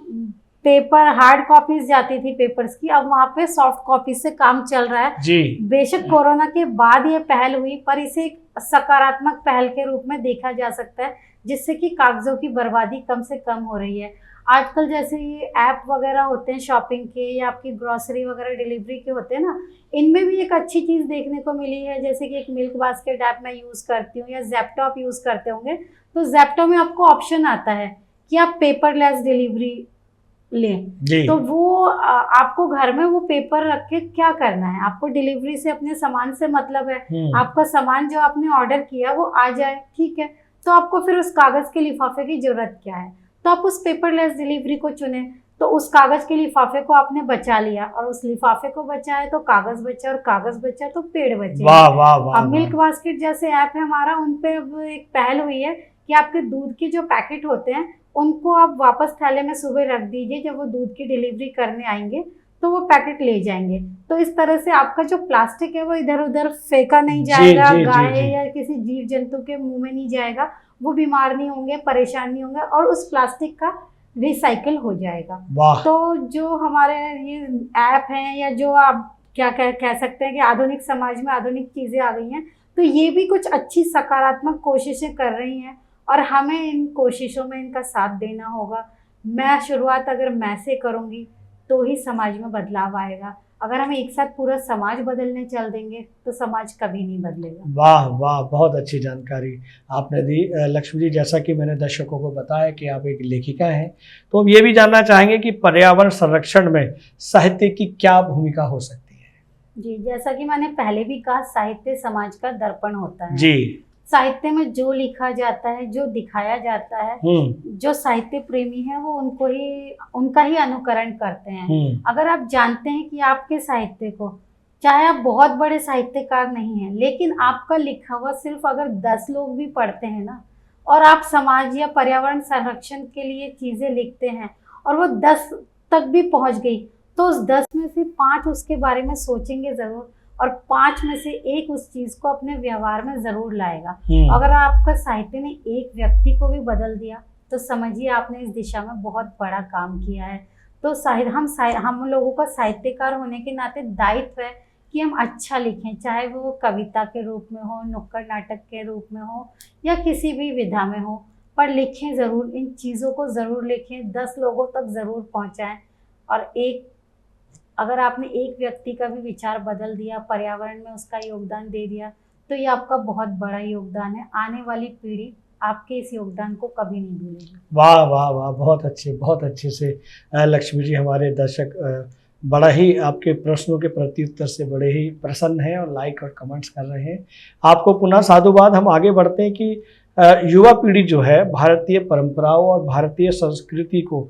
पेपर हार्ड कॉपीज जाती थी पेपर्स की, अब वहाँ पे सॉफ्ट कॉपी से काम चल रहा है जी। बेशक कोरोना के बाद ये पहल हुई, पर इसे एक सकारात्मक पहल के रूप में देखा जा सकता है, जिससे कि कागजों की बर्बादी कम से कम हो रही है। आजकल जैसे ये ऐप वगैरह होते हैं शॉपिंग के, या आपकी ग्रोसरी वगैरह डिलीवरी के होते हैं ना, इनमें भी एक अच्छी चीज़ देखने को मिली है। जैसे कि एक मिल्क बास्केट ऐप मैं यूज़ करती हूँ, या ज़ेप्टो आप यूज़ करते होंगे, तो ज़ेप्टो में आपको ऑप्शन आता है कि आप पेपरलेस डिलीवरी लें। तो वो आपको घर में वो पेपर रख के क्या करना है, आपको डिलीवरी से अपने सामान से मतलब है, आपका सामान जो आपने ऑर्डर किया वो आ जाए, ठीक है, तो आपको फिर उस कागज़ के लिफाफे की ज़रूरत क्या है। तो आप उस पेपरलेस डिलीवरी को चुने, तो उस कागज़ के लिफाफे को आपने बचा लिया, और उस लिफाफे को बचा है तो कागज़ बचा, और कागज़ बचा तो पेड़ बचे। वाह वाह वाह। अब मिल्क बास्केट जैसे ऐप है हमारा, उन पे अब एक पहल हुई है कि आपके दूध के जो पैकेट होते हैं उनको आप वापस थैले में सुबह रख दीजिए, जब वो दूध की डिलीवरी करने आएंगे तो वो पैकेट ले जाएंगे। तो इस तरह से आपका जो प्लास्टिक है वो इधर उधर फेंका नहीं जाएगा, गाय या किसी जीव जंतु के मुंह में नहीं जाएगा, वो बीमार नहीं होंगे, परेशान नहीं होंगे, और उस प्लास्टिक का रिसाइकिल हो जाएगा। तो जो हमारे ये ऐप हैं, या जो आप क्या कह सकते हैं कि आधुनिक समाज में आधुनिक चीज़ें आ गई हैं, तो ये भी कुछ अच्छी सकारात्मक कोशिशें कर रही हैं, और हमें इन कोशिशों में इनका साथ देना होगा। मैं शुरुआत अगर मैं से करूँगी तो ही समाज में बदलाव आएगा। अगर हम एक साथ पूरा समाज बदलने चल देंगे तो समाज कभी नहीं बदलेगा। वाह वाह, बहुत अच्छी जानकारी आपने दी लक्ष्मी जी। जैसा कि मैंने दर्शकों को बताया कि आप एक लेखिका हैं, तो हम ये भी जानना चाहेंगे कि पर्यावरण संरक्षण में साहित्य की क्या भूमिका हो सकती है। जी, जैसा कि मैंने पहले भी कहा, साहित्य समाज का दर्पण होता है। जी। साहित्य में जो लिखा जाता है, जो दिखाया जाता है, जो साहित्य प्रेमी है वो उनका ही अनुकरण करते हैं। अगर आप जानते हैं कि आपके साहित्य को, चाहे आप बहुत बड़े साहित्यकार नहीं हैं, लेकिन आपका लिखा हुआ सिर्फ अगर 10 लोग भी पढ़ते हैं ना, और आप समाज या पर्यावरण संरक्षण के लिए चीजें लिखते हैं और वो 10 तक भी पहुंच गई, तो उस 10 में से 5 उसके बारे में सोचेंगे जरूर, और 5 में से 1 उस चीज को अपने व्यवहार में जरूर लाएगा। अगर आपका साहित्य ने एक व्यक्ति को भी बदल दिया तो समझिए आपने इस दिशा में बहुत बड़ा काम किया है। तो हम लोगों का साहित्यकार होने के नाते दायित्व है कि हम अच्छा लिखें, चाहे वो कविता के रूप में हो, नुक्कड़ नाटक के रूप में हो, या किसी भी विधा में हो, पर लिखें ज़रूर, इन चीज़ों को ज़रूर लिखें, 10 लोगों तक ज़रूर पहुँचाएँ। और अगर आपने एक व्यक्ति का भी विचार बदल दिया, पर्यावरण में उसका योगदान दे दिया, तो ये आपका बहुत बड़ा योगदान है। आने वाली पीढ़ी आपके इस योगदान को कभी नहीं भूलेगी। वाह वाह वाह, बहुत अच्छे से लक्ष्मी जी। हमारे दर्शक बड़ा ही आपके प्रश्नों के प्रत्युत्तर से बड़े ही प्रसन्न हैं और लाइक और कमेंट्स कर रहे हैं। आपको पुनः साधुवाद। हम आगे बढ़ते हैं कि युवा पीढ़ी जो है भारतीय परंपराओं और भारतीय संस्कृति को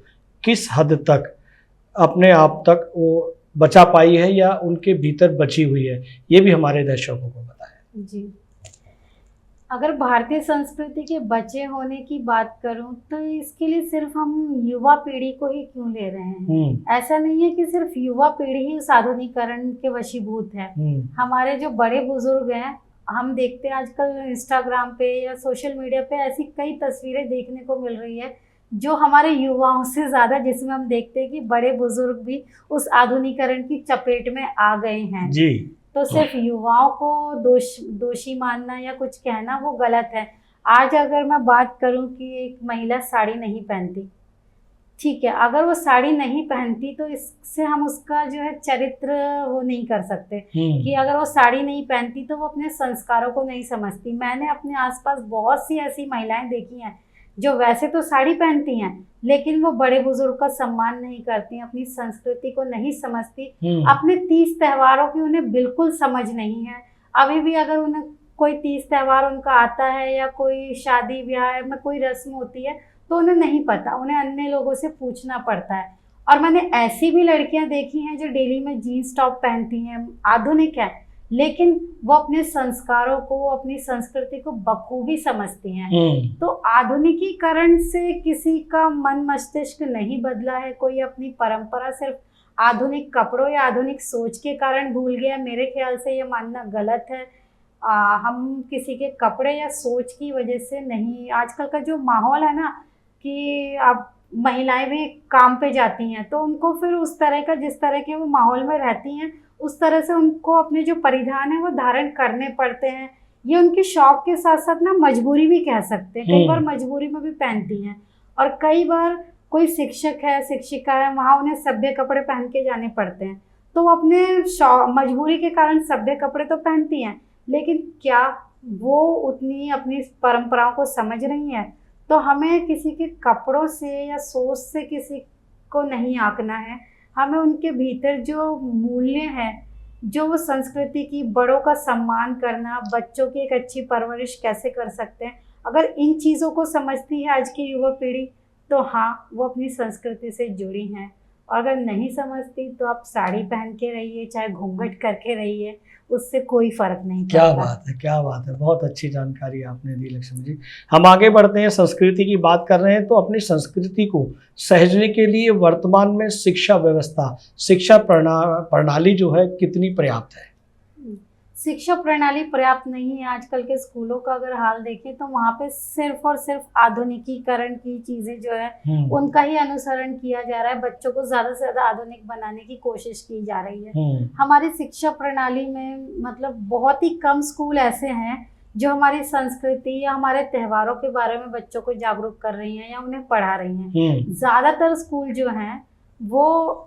किस हद तक अपने आप तक वो बचा पाई है या उनके भीतर बची हुई है, ये भी हमारे दर्शकों को बताएं। जी, अगर भारतीय संस्कृति के बचे होने की बात करूं तो इसके लिए सिर्फ हम युवा पीढ़ी को ही क्यों ले रहे हैं। ऐसा नहीं है कि सिर्फ युवा पीढ़ी ही उस आधुनिकीकरण के वशीभूत है। हमारे जो बड़े बुजुर्ग हैं, हम देखते हैं आजकल इंस्टाग्राम पे या सोशल मीडिया पे ऐसी कई तस्वीरें देखने को मिल रही है जो हमारे युवाओं से ज़्यादा, जिसमें हम देखते हैं कि बड़े बुजुर्ग भी उस आधुनिकीकरण की चपेट में आ गए हैं जी। तो सिर्फ युवाओं को दोषी मानना या कुछ कहना वो गलत है। आज अगर मैं बात करूं कि एक महिला साड़ी नहीं पहनती, ठीक है, अगर वो साड़ी नहीं पहनती तो इससे हम उसका जो है चरित्र वो नहीं कर सकते कि अगर वो साड़ी नहीं पहनती तो वो अपने संस्कारों को नहीं समझती। मैंने अपने आसपास बहुत सी ऐसी महिलाएं देखी हैं जो वैसे तो साड़ी पहनती हैं लेकिन वो बड़े बुजुर्ग का सम्मान नहीं करती, अपनी संस्कृति को नहीं समझती, अपने तीज त्योहारों की उन्हें बिल्कुल समझ नहीं है। अभी भी अगर उन्हें कोई तीज त्योहार उनका आता है या कोई शादी ब्याह में कोई रस्म होती है तो उन्हें नहीं पता, उन्हें अन्य लोगों से पूछना पड़ता है। और मैंने ऐसी भी लड़कियां देखी हैं जो डेली में जीन्स टॉप पहनती हैं, आधुनिक है, लेकिन वो अपने संस्कारों को, अपनी संस्कृति को बखूबी समझती हैं। तो आधुनिकीकरण से किसी का मन मस्तिष्क नहीं बदला है, कोई अपनी परंपरा सिर्फ आधुनिक कपड़ों या आधुनिक सोच के कारण भूल गया। मेरे ख्याल से ये मानना गलत है। हम किसी के कपड़े या सोच की वजह से नहीं, आजकल का जो माहौल है ना कि अब महिलाएं भी काम पे जाती हैं तो उनको फिर उस तरह का, जिस तरह के वो माहौल में रहती हैं उस तरह से उनको अपने जो परिधान है वो धारण करने पड़ते हैं। ये उनके शौक के साथ साथ ना मजबूरी भी कह सकते हैं, कई बार मजबूरी में भी पहनती हैं। और कई बार कोई शिक्षक है, शिक्षिका है, वहाँ उन्हें सभ्य कपड़े पहन के जाने पड़ते हैं तो वो अपने मजबूरी के कारण सभ्य कपड़े तो पहनती हैं, लेकिन क्या वो उतनी अपनी परंपराओं को समझ रही हैं? तो हमें किसी के कपड़ों से या सोच से किसी को नहीं आंकना है, हमें उनके भीतर जो मूल्य हैं, जो वो संस्कृति की, बड़ों का सम्मान करना, बच्चों की एक अच्छी परवरिश कैसे कर सकते हैं, अगर इन चीज़ों को समझती है आज की युवा पीढ़ी तो हाँ, वो अपनी संस्कृति से जुड़ी हैं। और अगर नहीं समझती तो आप साड़ी पहन के रहिए, चाहे घूंघट करके रहिए, उससे कोई फर्क नहीं पड़ता। क्या बात है, क्या बात है, बहुत अच्छी जानकारी आपने दी लक्ष्मी जी। हम आगे बढ़ते हैं, संस्कृति की बात कर रहे हैं तो अपनी संस्कृति को सहेजने के लिए वर्तमान में शिक्षा व्यवस्था, शिक्षा प्रणाली जो है कितनी पर्याप्त है? शिक्षा प्रणाली पर्याप्त नहीं है। आजकल के स्कूलों का अगर हाल देखें तो वहाँ पे सिर्फ और सिर्फ आधुनिकीकरण की चीजें जो है उनका ही अनुसरण किया जा रहा है। बच्चों को ज्यादा से ज्यादा आधुनिक बनाने की कोशिश की जा रही है। हमारी शिक्षा प्रणाली में मतलब बहुत ही कम स्कूल ऐसे हैं जो हमारी संस्कृति या हमारे त्योहारों के बारे में बच्चों को जागरूक कर रही हैं या उन्हें पढ़ा रही हैं। ज्यादातर स्कूल जो हैं वो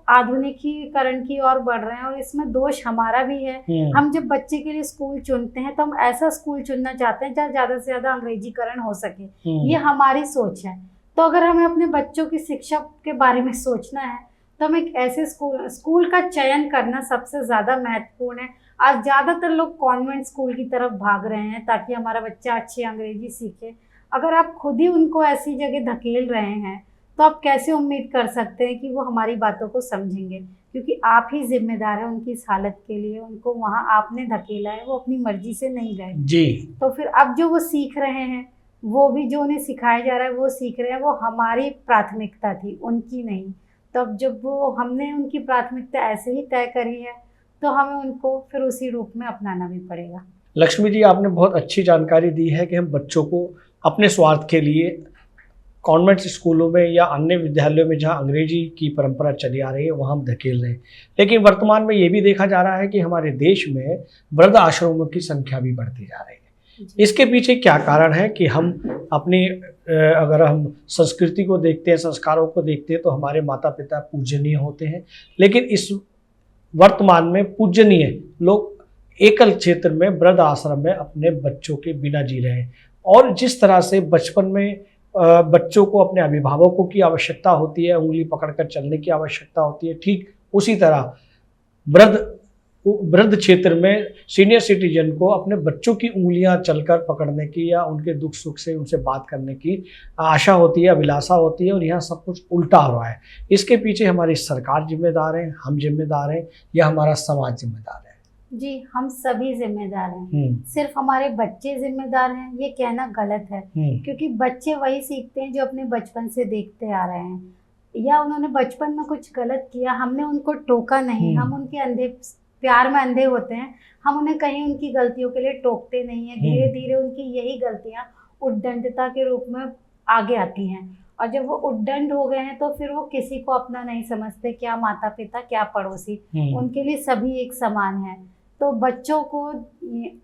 आधुनिकीकरण की ओर बढ़ रहे हैं और इसमें दोष हमारा भी है। हम जब बच्चे के लिए स्कूल चुनते हैं तो हम ऐसा स्कूल चुनना चाहते हैं जहाँ ज्यादा से ज्यादा अंग्रेजीकरण हो सके, ये हमारी सोच है। तो अगर हमें अपने बच्चों की शिक्षा के बारे में सोचना है तो हम एक ऐसे स्कूल का चयन करना सबसे ज्यादा महत्वपूर्ण है। आज ज्यादातर लोग कॉन्वेंट स्कूल की तरफ भाग रहे हैं ताकि हमारा बच्चा अच्छी अंग्रेजी सीखे। अगर आप खुद ही उनको ऐसी जगह धकेल रहे हैं तो आप कैसे उम्मीद कर सकते हैं कि वो हमारी बातों को समझेंगे, क्योंकि आप ही जिम्मेदार हैं उनकी इस हालत के लिए। उनको वहाँ आपने धकेला है, वो अपनी मर्जी से नहीं गए जी। तो फिर अब जो वो सीख रहे हैं, वो भी जो उन्हें सिखाया जा रहा है वो सीख रहे हैं, वो हमारी प्राथमिकता थी, उनकी नहीं। तो अब जब वो हमने उनकी प्राथमिकता ऐसे ही तय करी है तो हमें उनको फिर उसी रूप में अपनाना भी पड़ेगा। लक्ष्मी जी, आपने बहुत अच्छी जानकारी दी है कि हम बच्चों को अपने स्वार्थ के लिए कॉन्वेंट स्कूलों में या अन्य विद्यालयों में जहां अंग्रेजी की परंपरा चली आ रही है वहां हम धकेल रहे हैं। लेकिन वर्तमान में ये भी देखा जा रहा है कि हमारे देश में वृद्ध आश्रमों की संख्या भी बढ़ती जा रही है। इसके पीछे क्या कारण है कि हम अपनी अगर हम संस्कृति को देखते हैं, संस्कारों को देखते हैं तो हमारे माता पिता पूजनीय होते हैं, लेकिन इस वर्तमान में पूजनीय लोग एकल क्षेत्र में वृद्ध आश्रम में अपने बच्चों के बिना जी रहे हैं। और जिस तरह से बचपन में बच्चों को अपने अभिभावकों की आवश्यकता होती है, उंगली पकड़कर चलने की आवश्यकता होती है, ठीक उसी तरह वृद्ध वृद्ध क्षेत्र में सीनियर सिटीजन को अपने बच्चों की उंगलियां चलकर पकड़ने की या उनके दुख सुख से उनसे बात करने की आशा होती है, अभिलाषा होती है, और यहाँ सब कुछ उल्टा हो रहा है। इसके पीछे हमारी सरकार जिम्मेदार है, हम जिम्मेदार हैं, या हमारा समाज जिम्मेदार है? जी, हम सभी जिम्मेदार हैं। सिर्फ हमारे बच्चे जिम्मेदार हैं ये कहना गलत है, क्योंकि बच्चे वही सीखते हैं जो अपने बचपन से देखते आ रहे हैं। या उन्होंने बचपन में कुछ गलत किया, हमने उनको टोका नहीं, हम उनके अंधे प्यार में अंधे होते हैं, हम उन्हें कहीं उनकी गलतियों के लिए टोकते नहीं है। धीरे धीरे उनकी यही गलतियां उद्दंडता के रूप में आगे आती हैं, और जब वो उद्दंड हो गए हैं तो फिर वो किसी को अपना नहीं समझते, क्या माता पिता क्या पड़ोसी, उनके लिए सभी एक समान है। तो बच्चों को,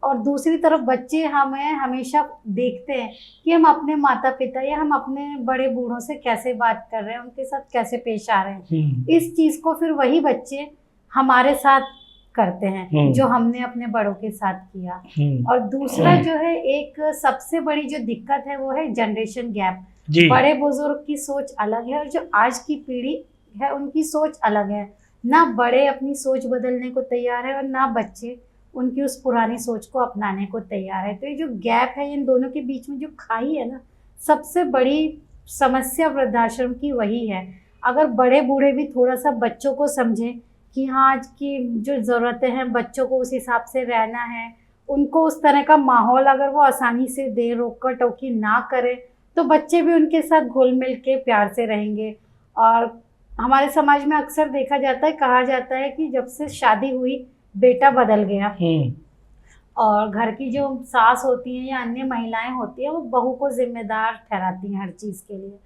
और दूसरी तरफ बच्चे हमें हमेशा देखते हैं कि हम अपने माता पिता या हम अपने बड़े बूढ़ों से कैसे बात कर रहे हैं, उनके साथ कैसे पेश आ रहे हैं। इस चीज़ को फिर वही बच्चे हमारे साथ करते हैं जो हमने अपने बड़ों के साथ किया। और दूसरा जो है, एक सबसे बड़ी जो दिक्कत है वो है जनरेशन गैप। बड़े बुजुर्ग की सोच अलग है और जो आज की पीढ़ी है उनकी सोच अलग है। ना बड़े अपनी सोच बदलने को तैयार है और ना बच्चे उनकी उस पुरानी सोच को अपनाने को तैयार है। तो ये जो गैप है, इन दोनों के बीच में जो खाई है ना, सबसे बड़ी समस्या वृद्धाश्रम की वही है। अगर बड़े बूढ़े भी थोड़ा सा बच्चों को समझें कि हाँ, आज की जो ज़रूरतें हैं बच्चों को उस हिसाब से रहना है, उनको उस तरह का माहौल अगर वो आसानी से दे, रोका टोकी ना करे, तो बच्चे भी उनके साथ घुल मिल के प्यार से रहेंगे। और हमारे समाज में अक्सर देखा जाता है, कहा जाता है कि जब से शादी हुई बेटा बदल गया, और घर की जो सास होती हैं या अन्य महिलाएं होती हैं वो बहू को जिम्मेदार ठहराती हैं हर चीज़ के लिए।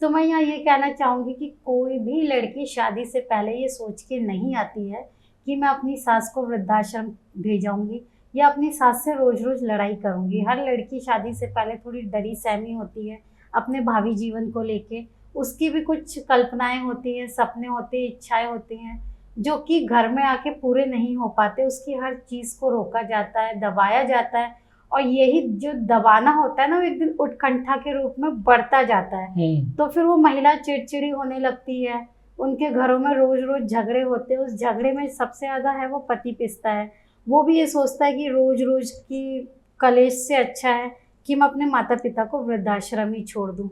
तो मैं यहाँ ये कहना चाहूँगी कि कोई भी लड़की शादी से पहले ये सोच के नहीं आती है कि मैं अपनी सास को वृद्धाश्रम भेजाऊँगी या अपनी सास से रोज़ रोज़ लड़ाई करूँगी। हर लड़की शादी से पहले थोड़ी डरी सहमी होती है अपने भावी जीवन को लेके। उसकी भी कुछ कल्पनाएं होती हैं, सपने होते हैं, इच्छाएं होती हैं जो कि घर में आके पूरे नहीं हो पाते। उसकी हर चीज़ को रोका जाता है, दबाया जाता है, और यही जो दबाना होता है ना, वो एक दिन उत्कंठा के रूप में बढ़ता जाता है। तो फिर वो महिला चिड़चिड़ी होने लगती है, उनके घरों में रोज रोज झगड़े होते हैं। उस झगड़े में सबसे ज़्यादा है वो पति पिसता है। वो भी ये सोचता है कि रोज रोज की कलेश से अच्छा है कि मैं अपने माता पिता को वृद्धाश्रम ही छोड़ दूँ।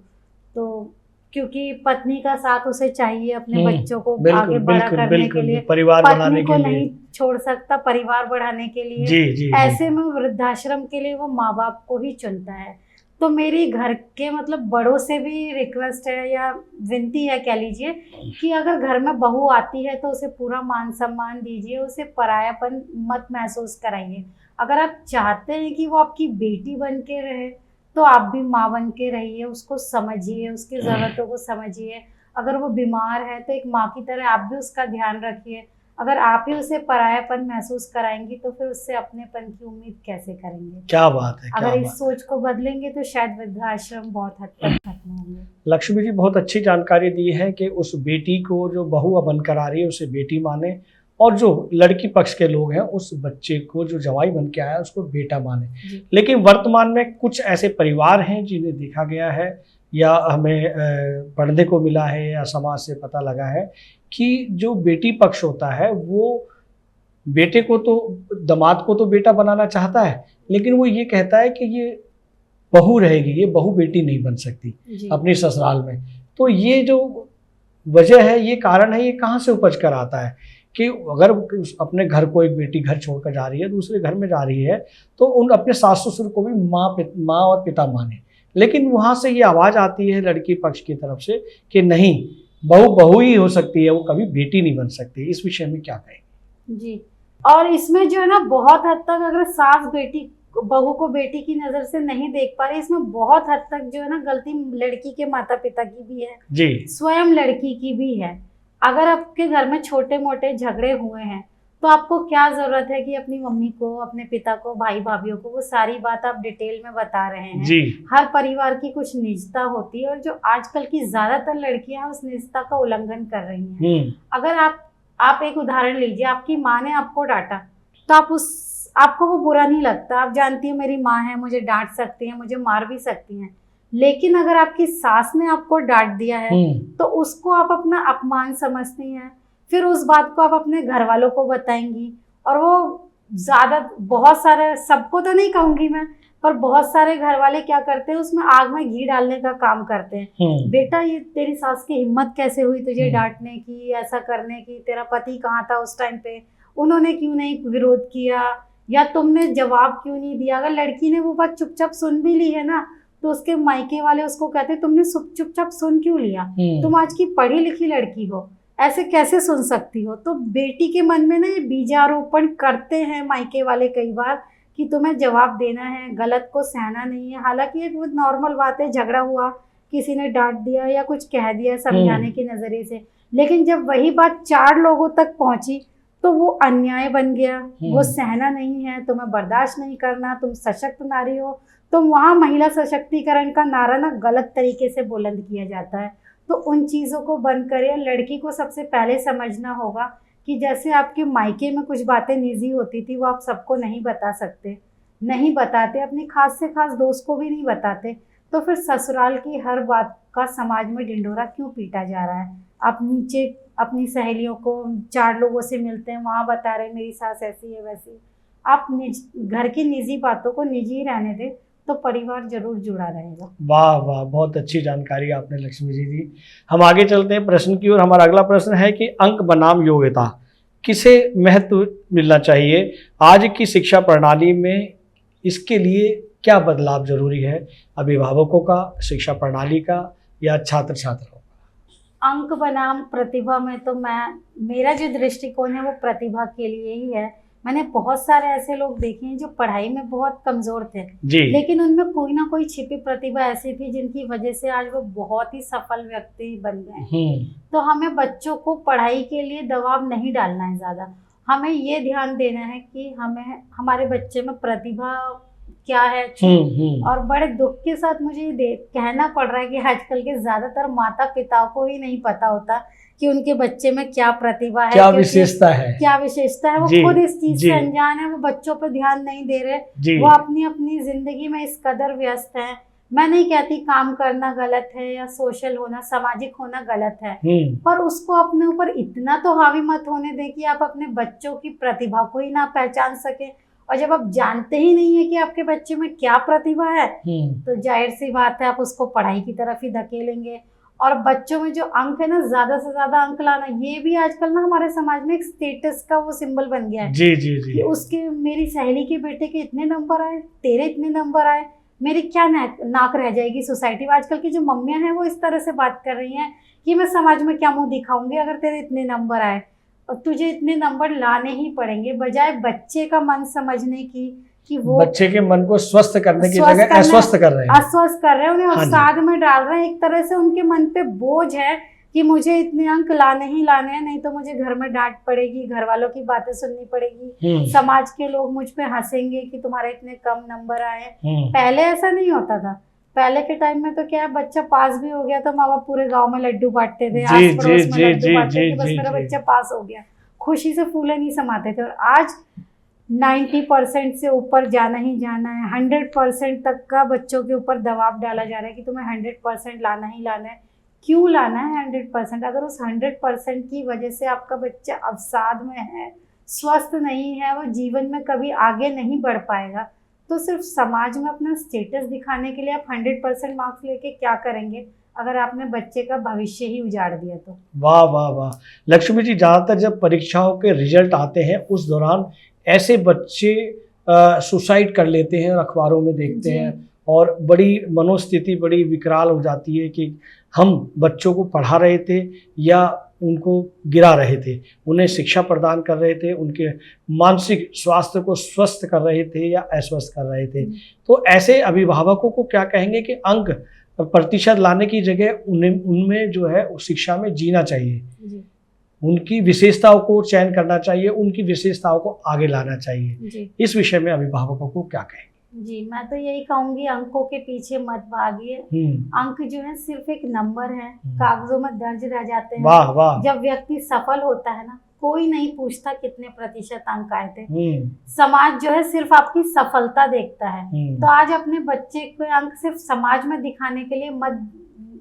तो क्योंकि पत्नी का साथ उसे चाहिए अपने बच्चों को आगे बड़ा करने के लिए, परिवार बनाने के लिए नहीं छोड़ सकता, परिवार बढ़ाने के लिए। जी, ऐसे में वृद्धाश्रम के लिए वो माँ बाप को ही चुनता है। तो मेरी घर के बड़ों से भी रिक्वेस्ट है या विनती है कह लीजिए कि अगर घर में बहू आती है तो उसे पूरा मान सम्मान दीजिए, उसे परायापन मत महसूस कराइए। अगर आप चाहते हैं कि वो आपकी बेटी बन के रहे तो आप भी माँ बन के रहिए, उसको समझिए, उसकी ज़रूरतों को समझिए। अगर वो बीमार है तो एक माँ की तरह आप भी उसका ध्यान रखिए। अगर आप ही उसे परायापन महसूस कराएंगी तो फिर उससे अपनेपन की उम्मीद कैसे करेंगे? क्या बात है, अगर इस सोच को बदलेंगे तो शायद वृद्धाश्रम बहुत हद तक खत्म होंगे। लक्ष्मी जी बहुत अच्छी जानकारी दी है कि उस बेटी को जो बहू बनकर आ रही है उसे बेटी माने, और जो लड़की पक्ष के लोग हैं उस बच्चे को जो जवाई बन के आया उसको बेटा माने। लेकिन वर्तमान में कुछ ऐसे परिवार हैं जिन्हें देखा गया है या हमें पढ़ने को मिला है या समाज से पता लगा है कि जो बेटी पक्ष होता है वो बेटे को तो, दामाद को तो बेटा बनाना चाहता है, लेकिन वो ये कहता है कि ये बहू रहेगी, ये बहू बेटी नहीं बन सकती अपने ससुराल में। तो ये जो वजह है, ये कारण है, ये कहाँ से उपज कर आता है कि अगर अपने घर को एक बेटी घर छोड़कर जा रही है, दूसरे घर में जा रही है, तो उन अपने सास ससुर को भी माँ और पिता माने। लेकिन वहाँ से ये आवाज़ आती है लड़की पक्ष की तरफ से कि नहीं, बहू बहू ही हो सकती है, वो कभी बेटी नहीं बन सकती। इस विषय में क्या कहेंगे? जी, और इसमें जो है ना, बहुत हद तक अगर सास बेटी बहू को बेटी की नज़र से नहीं देख पा रही, इसमें बहुत हद तक जो है ना गलती लड़की के माता पिता की भी है जी, स्वयं लड़की की भी है। अगर आपके घर में छोटे मोटे झगड़े हुए हैं तो आपको क्या जरूरत है कि अपनी मम्मी को, अपने पिता को, भाई भाभीियों को वो सारी बात आप डिटेल में बता रहे हैं जी। हर परिवार की कुछ निजता होती है और जो आजकल की ज्यादातर लड़कियां उस निजता का उल्लंघन कर रही हैं। अगर आप एक उदाहरण लीजिए, आपकी माँ ने आपको डांटा तो आपको वो बुरा नहीं लगता, आप जानती हैं मेरी माँ है, मुझे डांट सकती है, मुझे मार भी सकती हैं। लेकिन अगर आपकी सास ने आपको डांट दिया है तो उसको आप अपना अपमान समझती हैं, फिर उस बात को आप अपने घर वालों को बताएंगी और वो ज्यादा बहुत सारे, सबको तो नहीं कहूंगी मैं, पर बहुत सारे घर वाले क्या करते हैं, उसमें आग में घी डालने का काम करते हैं। बेटा ये तेरी सास की हिम्मत कैसे हुई तुझे डांटने की, ऐसा करने की, तेरा पति कहाँ था उस टाइम पे, उन्होंने क्यों नहीं विरोध किया, या तुमने जवाब क्यों नहीं दिया। अगर लड़की ने वो बात चुपचाप सुन भी ली है ना, तो उसके मायके वाले उसको कहते तुमने चुपचाप सुन क्यों लिया, तुम आज की पढ़ी लिखी लड़की हो, ऐसे कैसे सुन सकती हो। तो बेटी के मन में ना ये बीजारोपण करते हैं मायके वाले कई बार, कि तुम्हें जवाब देना है, गलत को सहना नहीं है। हालांकि एक नॉर्मल बात है, झगड़ा हुआ, किसी ने डांट दिया या कुछ कह दिया समझाने के नजरिए से, लेकिन जब वही बात 4 लोगों तक पहुंची तो वो अन्याय बन गया, वो सहना नहीं है, तुम्हें बर्दाश्त नहीं करना, तुम सशक्त नारी हो, तो वहाँ महिला सशक्तिकरण का नारा ना गलत तरीके से बुलंद किया जाता है। तो उन चीज़ों को बंद करें। लड़की को सबसे पहले समझना होगा कि जैसे आपके मायके में कुछ बातें निजी होती थी, वो आप सबको नहीं बता सकते, नहीं बताते, अपनी खास से खास दोस्त को भी नहीं बताते, तो फिर ससुराल की हर बात का समाज में ढिंढोरा क्यों पीटा जा रहा है। आप नीचे अपनी सहेलियों को 4 लोगों से मिलते हैं, वहाँ बता रहे मेरी सास ऐसी है वैसी। आप घर की निजी बातों को निजी रहने दें, तो परिवार जरूर जुड़ा रहेगा। वाह वाह, बहुत अच्छी जानकारी आपने लक्ष्मी जी दी। हम आगे चलते हैं प्रश्न की ओर। हमारा अगला प्रश्न है कि अंक बनाम योग्यता किसे महत्व मिलना चाहिए आज की शिक्षा प्रणाली में, इसके लिए क्या बदलाव जरूरी है, अभिभावकों का, शिक्षा प्रणाली का, या छात्र छात्राओं का? अंक बनाम प्रतिभा में तो मेरा जो दृष्टिकोण है वो प्रतिभा के लिए ही है। मैंने बहुत सारे ऐसे लोग देखे हैं जो पढ़ाई में बहुत कमजोर थे, लेकिन उनमें कोई ना कोई छिपी प्रतिभा ऐसी थी जिनकी वजह से आज वो बहुत ही सफल व्यक्ति बन गए। तो हमें बच्चों को पढ़ाई के लिए दबाव नहीं डालना है ज्यादा, हमें ये ध्यान देना है कि हमें हमारे बच्चे में प्रतिभा क्या है। और बड़े दुख के साथ मुझे कहना पड़ रहा है कि आजकल के ज्यादातर माता पिताओं को ही नहीं पता होता कि उनके बच्चे में क्या प्रतिभा है, क्या विशेषता है, वो खुद इस चीज से अनजान है, वो बच्चों पर ध्यान नहीं दे रहे, वो अपनी अपनी जिंदगी में इस कदर व्यस्त है। मैं नहीं कहती काम करना गलत है या सोशल होना, सामाजिक होना गलत है, पर उसको अपने ऊपर इतना तो हावी मत होने दें कि आप अपने बच्चों की प्रतिभा को ही ना पहचान सके। और जब आप जानते ही नहीं है कि आपके बच्चे में क्या प्रतिभा है, तो जाहिर सी बात है आप उसको पढ़ाई की तरफ ही धकेलेंगे। और बच्चों में जो अंक है ना, ज्यादा से ज्यादा अंक लाना, ये भी आजकल ना हमारे समाज में एक स्टेटस का वो सिंबल बन गया है। जी जी जी। कि उसके, मेरी सहेली के बेटे के इतने नंबर आए, तेरे इतने नंबर आए, मेरी क्या नाक रह जाएगी सोसाइटी में। आजकल की जो मम्मियां हैं वो इस तरह से बात कर रही हैं कि मैं समाज में क्या मुंह दिखाऊंगी अगर तेरे इतने नंबर आए, और तुझे इतने नंबर लाने ही पड़ेंगे, बजाय बच्चे का मन समझने की कि वो बच्चे के मन को स्वस्थ करने की जगह अस्वस्थ कर रहे हैं, उन्हें अवसाद में डाल रहे हैं। एक तरह से उनके मन पे बोझ है कि मुझे इतने अंक लाने ही लाने हैं, नहीं तो मुझे घर में डांट पड़ेगी, घर वालों की बातें सुननी पड़ेगी, समाज के लोग मुझ पे हंसेंगे कि तुम्हारे इतने कम नंबर आए। पहले ऐसा नहीं होता था। पहले के टाइम में तो क्या है, बच्चा पास भी हो गया तो माँ बाप पूरे गांव में लड्डू बांटते थे, आस पड़ोस में लड्डू बांटते थे, बस मेरा बच्चा पास हो गया, खुशी से फूले नहीं समाते थे। और आज 90% से ऊपर जाना ही जाना है, 100% तक का बच्चों के ऊपर दबाव डाला जा रहा है कि तुम्हें 100% लाना ही लाना है। क्यों लाना है 100%? अगर उस 100% की वजह से आपका बच्चा अवसाद में है, स्वस्थ नहीं है, वो जीवन में कभी आगे नहीं बढ़ पाएगा, तो सिर्फ समाज में अपना स्टेटस दिखाने के लिए आप 100% मार्क्स लेके क्या करेंगे अगर आपने बच्चे का भविष्य ही उजाड़ दिया तो। वाह वाह वाह। लक्ष्मी जी, ज़्यादातर जब परीक्षाओं के रिजल्ट आते हैं उस दौरान ऐसे बच्चे सुसाइड कर लेते हैं और अखबारों में देखते हैं, और बड़ी मनोस्थिति बड़ी विकराल हो जाती है कि हम बच्चों को पढ़ा रहे थे या उनको गिरा रहे थे, उन्हें शिक्षा प्रदान कर रहे थे, उनके मानसिक स्वास्थ्य को स्वस्थ कर रहे थे या अस्वस्थ कर रहे थे। तो ऐसे अभिभावकों को क्या कहेंगे कि अंक प्रतिशत लाने की जगह उनमें जो है शिक्षा में जीना चाहिए, उनकी विशेषताओं को चयन करना चाहिए, उनकी विशेषताओं को आगे लाना चाहिए। इस विषय में अभिभावकों को क्या कहेंगे? जी, मैं तो यही कहूंगी, अंकों के पीछे मत भागिए। अंक जो है सिर्फ एक नंबर है, कागजों में दर्ज रह जाते हैं। वाह वाह। जब व्यक्ति सफल होता है ना, कोई नहीं पूछता कितने प्रतिशत अंक आए थे। समाज जो है सिर्फ आपकी सफलता देखता है। तो आज अपने बच्चे के अंक सिर्फ समाज में दिखाने के लिए मत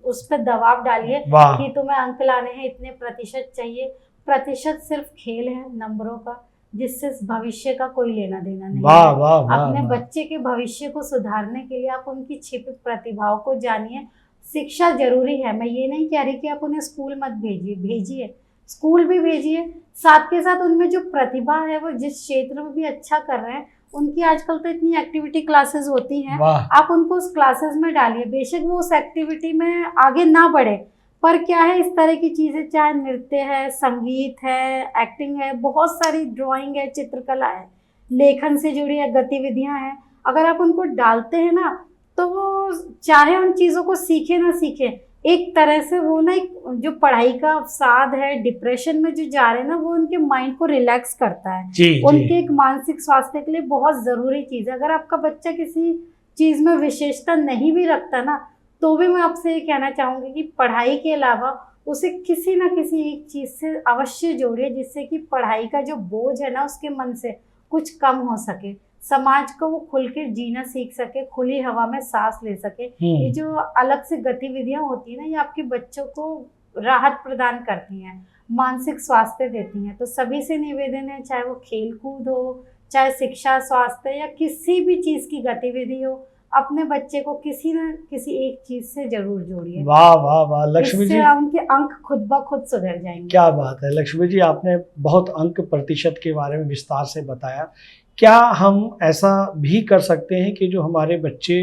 उस पर दबाव डालिए कि तुम्हें अंक लाने हैं, इतने प्रतिशत चाहिए। प्रतिशत सिर्फ खेल है नंबरों का। जिससे भविष्य का कोई लेना देना नहीं वाह है। वाह वाह अपने वाह। बच्चे के भविष्य को सुधारने के लिए आप उनकी छिपी प्रतिभाओं को जानिए। शिक्षा जरूरी है, मैं ये नहीं कह रही कि आप उन्हें स्कूल मत भेजिए, स्कूल भी भेजिए, साथ के साथ उनमें जो प्रतिभा है वो जिस क्षेत्र में भी अच्छा कर रहे हैं, उनकी आजकल तो इतनी एक्टिविटी क्लासेस होती हैं, आप उनको उस क्लासेस में डालिए। बेशक वो उस एक्टिविटी में आगे ना बढ़े, पर क्या है, इस तरह की चीज़ें, चाहे नृत्य है, संगीत है, एक्टिंग है, बहुत सारी ड्राइंग है, चित्रकला है, लेखन से जुड़ी गतिविधियां हैं, अगर आप उनको डालते हैं ना, तो वो चाहे उन चीज़ों को सीखे ना सीखे, एक तरह से वो ना एक जो पढ़ाई का अवसाद है, डिप्रेशन में जो जा रहे हैं ना, वो उनके माइंड को रिलैक्स करता है। उनके एक मानसिक स्वास्थ्य के लिए बहुत ज़रूरी चीज़ है। अगर आपका बच्चा किसी चीज़ में विशेषता नहीं भी रखता ना, तो भी मैं आपसे ये कहना चाहूँगी कि पढ़ाई के अलावा उसे किसी ना किसी एक चीज़ से अवश्य जोड़िए, जिससे कि पढ़ाई का जो बोझ है ना उसके मन से कुछ कम हो सके, समाज को वो खुल के जीना सीख सके, खुली हवा में सांस ले सके। ये जो अलग से गतिविधियां होती है ना, ये आपके बच्चों को राहत प्रदान करती हैं, मानसिक स्वास्थ्य देती हैं। तो सभी से निवेदन है, चाहे वो खेल कूद हो, चाहे शिक्षा, स्वास्थ्य या किसी भी चीज़ की गतिविधि हो, अपने बच्चे को किसी न किसी एक चीज से जरूर जोड़िए। वाह वाह वाह लक्ष्मी जी, उनके अंक खुद ब खुद सुधर जाएंगे। क्या बात है लक्ष्मी जी, आपने बहुत अंक प्रतिशत के बारे में विस्तार से बताया। क्या हम ऐसा भी कर सकते हैं कि जो हमारे बच्चे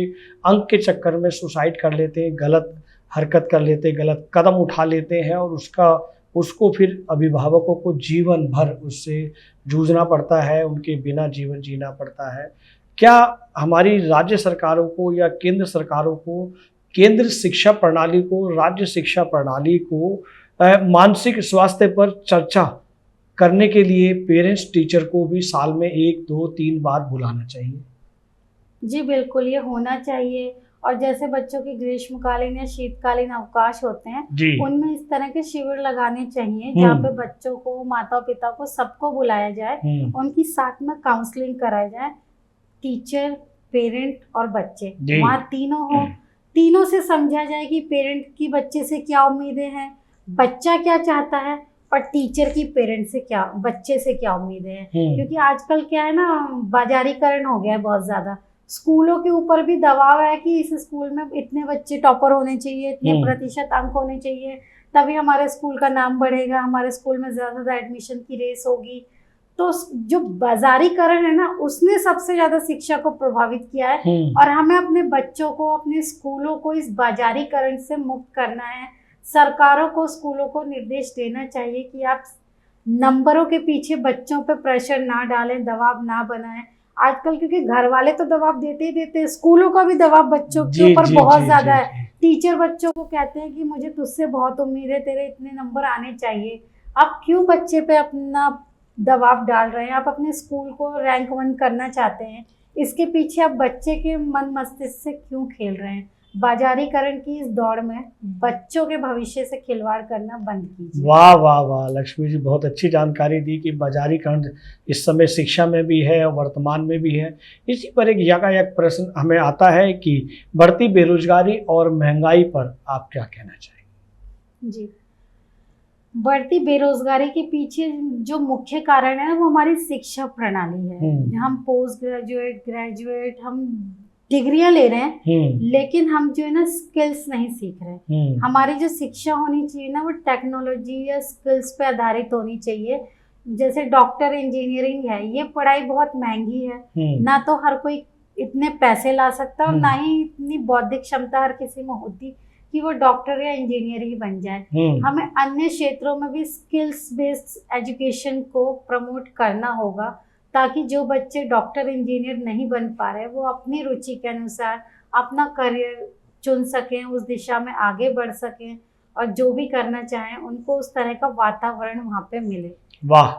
अंक के चक्कर में सुसाइड कर लेते हैं, गलत हरकत कर लेते हैं, गलत कदम उठा लेते हैं, और उसको फिर अभिभावकों को जीवन भर उससे जूझना पड़ता है, उनके बिना जीवन जीना पड़ता है? क्या हमारी राज्य सरकारों को या केंद्र सरकारों को, केंद्र शिक्षा प्रणाली को, राज्य शिक्षा प्रणाली को मानसिक स्वास्थ्य पर चर्चा करने के लिए पेरेंट्स टीचर को भी साल में 1, 2, 3 बार बुलाना चाहिए? जी बिल्कुल, ये होना चाहिए। और जैसे बच्चों के ग्रीष्मकालीन या शीतकालीन अवकाश होते हैं, उनमें इस तरह के शिविर लगाने चाहिए जहाँ पे बच्चों को, माता पिता को, सबको बुलाया जाए, उनकी साथ में काउंसलिंग कराई जाए, टीचर, पेरेंट और बच्चे, वहाँ तीनों हो, तीनों से समझा जाए कि पेरेंट की बच्चे से क्या उम्मीदें हैं, बच्चा क्या चाहता है, और टीचर की पेरेंट से क्या, बच्चे से क्या उम्मीदें हैं। क्योंकि आजकल क्या है ना, बाजारीकरण हो गया है बहुत ज़्यादा, स्कूलों के ऊपर भी दबाव है कि इस स्कूल में इतने बच्चे टॉपर होने चाहिए, इतने प्रतिशत अंक होने चाहिए, तभी हमारे स्कूल का नाम बढ़ेगा, हमारे स्कूल में ज़्यादा एडमिशन की रेस होगी। तो जो बाजारीकरण है ना, उसने सबसे ज्यादा शिक्षा को प्रभावित किया है, और हमें अपने बच्चों को, अपने स्कूलों को इस बाजारीकरण से मुक्त करना है। सरकारों को, स्कूलों को निर्देश देना चाहिए कि आप नंबरों के पीछे बच्चों पे प्रेशर ना डालें, दबाव ना बनाएं। आजकल क्योंकि घर वाले तो दबाव देते ही देते हैं, स्कूलों का भी दबाव बच्चों के ऊपर बहुत ज्यादा है। टीचर बच्चों को कहते हैं कि मुझे तुझसे बहुत उम्मीद है, तेरे इतने नंबर आने चाहिए। आप क्यों बच्चे पे अपना दबाव डाल रहे हैं? आप अपने स्कूल को रैंक 1 करना चाहते हैं, इसके पीछे आप बच्चे के मन मस्तिष्क से क्यों खेल रहे हैं? बाजारीकरण की इस दौड़ में बच्चों के भविष्य से खिलवाड़ करना बंद कीजिए। वाह वाह वाह लक्ष्मी जी, बहुत अच्छी जानकारी दी कि बाजारीकरण इस समय शिक्षा में भी है और वर्तमान में भी है। इसी पर एक यकायक प्रश्न हमें आता है कि बढ़ती बेरोजगारी और महंगाई पर आप क्या कहना चाहेंगे? जी, बढ़ती बेरोजगारी के पीछे जो मुख्य कारण है वो हमारी शिक्षा प्रणाली है। हम पोस्ट ग्रेजुएट, ग्रेजुएट, हम डिग्रियां ले रहे हैं, लेकिन हम जो है ना स्किल्स नहीं सीख रहे। हमारी जो शिक्षा होनी चाहिए ना, वो टेक्नोलॉजी या स्किल्स पे आधारित होनी चाहिए। जैसे डॉक्टर, इंजीनियरिंग है, ये पढ़ाई बहुत महंगी है, ना तो हर कोई इतने पैसे ला सकता और ना ही इतनी बौद्धिक क्षमता हर किसी में होती कि वो डॉक्टर या इंजीनियर ही बन जाए। हमें अन्य क्षेत्रों में भी स्किल्स बेस्ड एजुकेशन को प्रमोट करना होगा, ताकि जो बच्चे डॉक्टर, इंजीनियर नहीं बन पा रहे, वो अपनी रुचि के अनुसार अपना करियर चुन सकें, उस दिशा में आगे बढ़ सकें, और जो भी करना चाहें उनको उस तरह का वातावरण वहाँ पे मिले। वाह।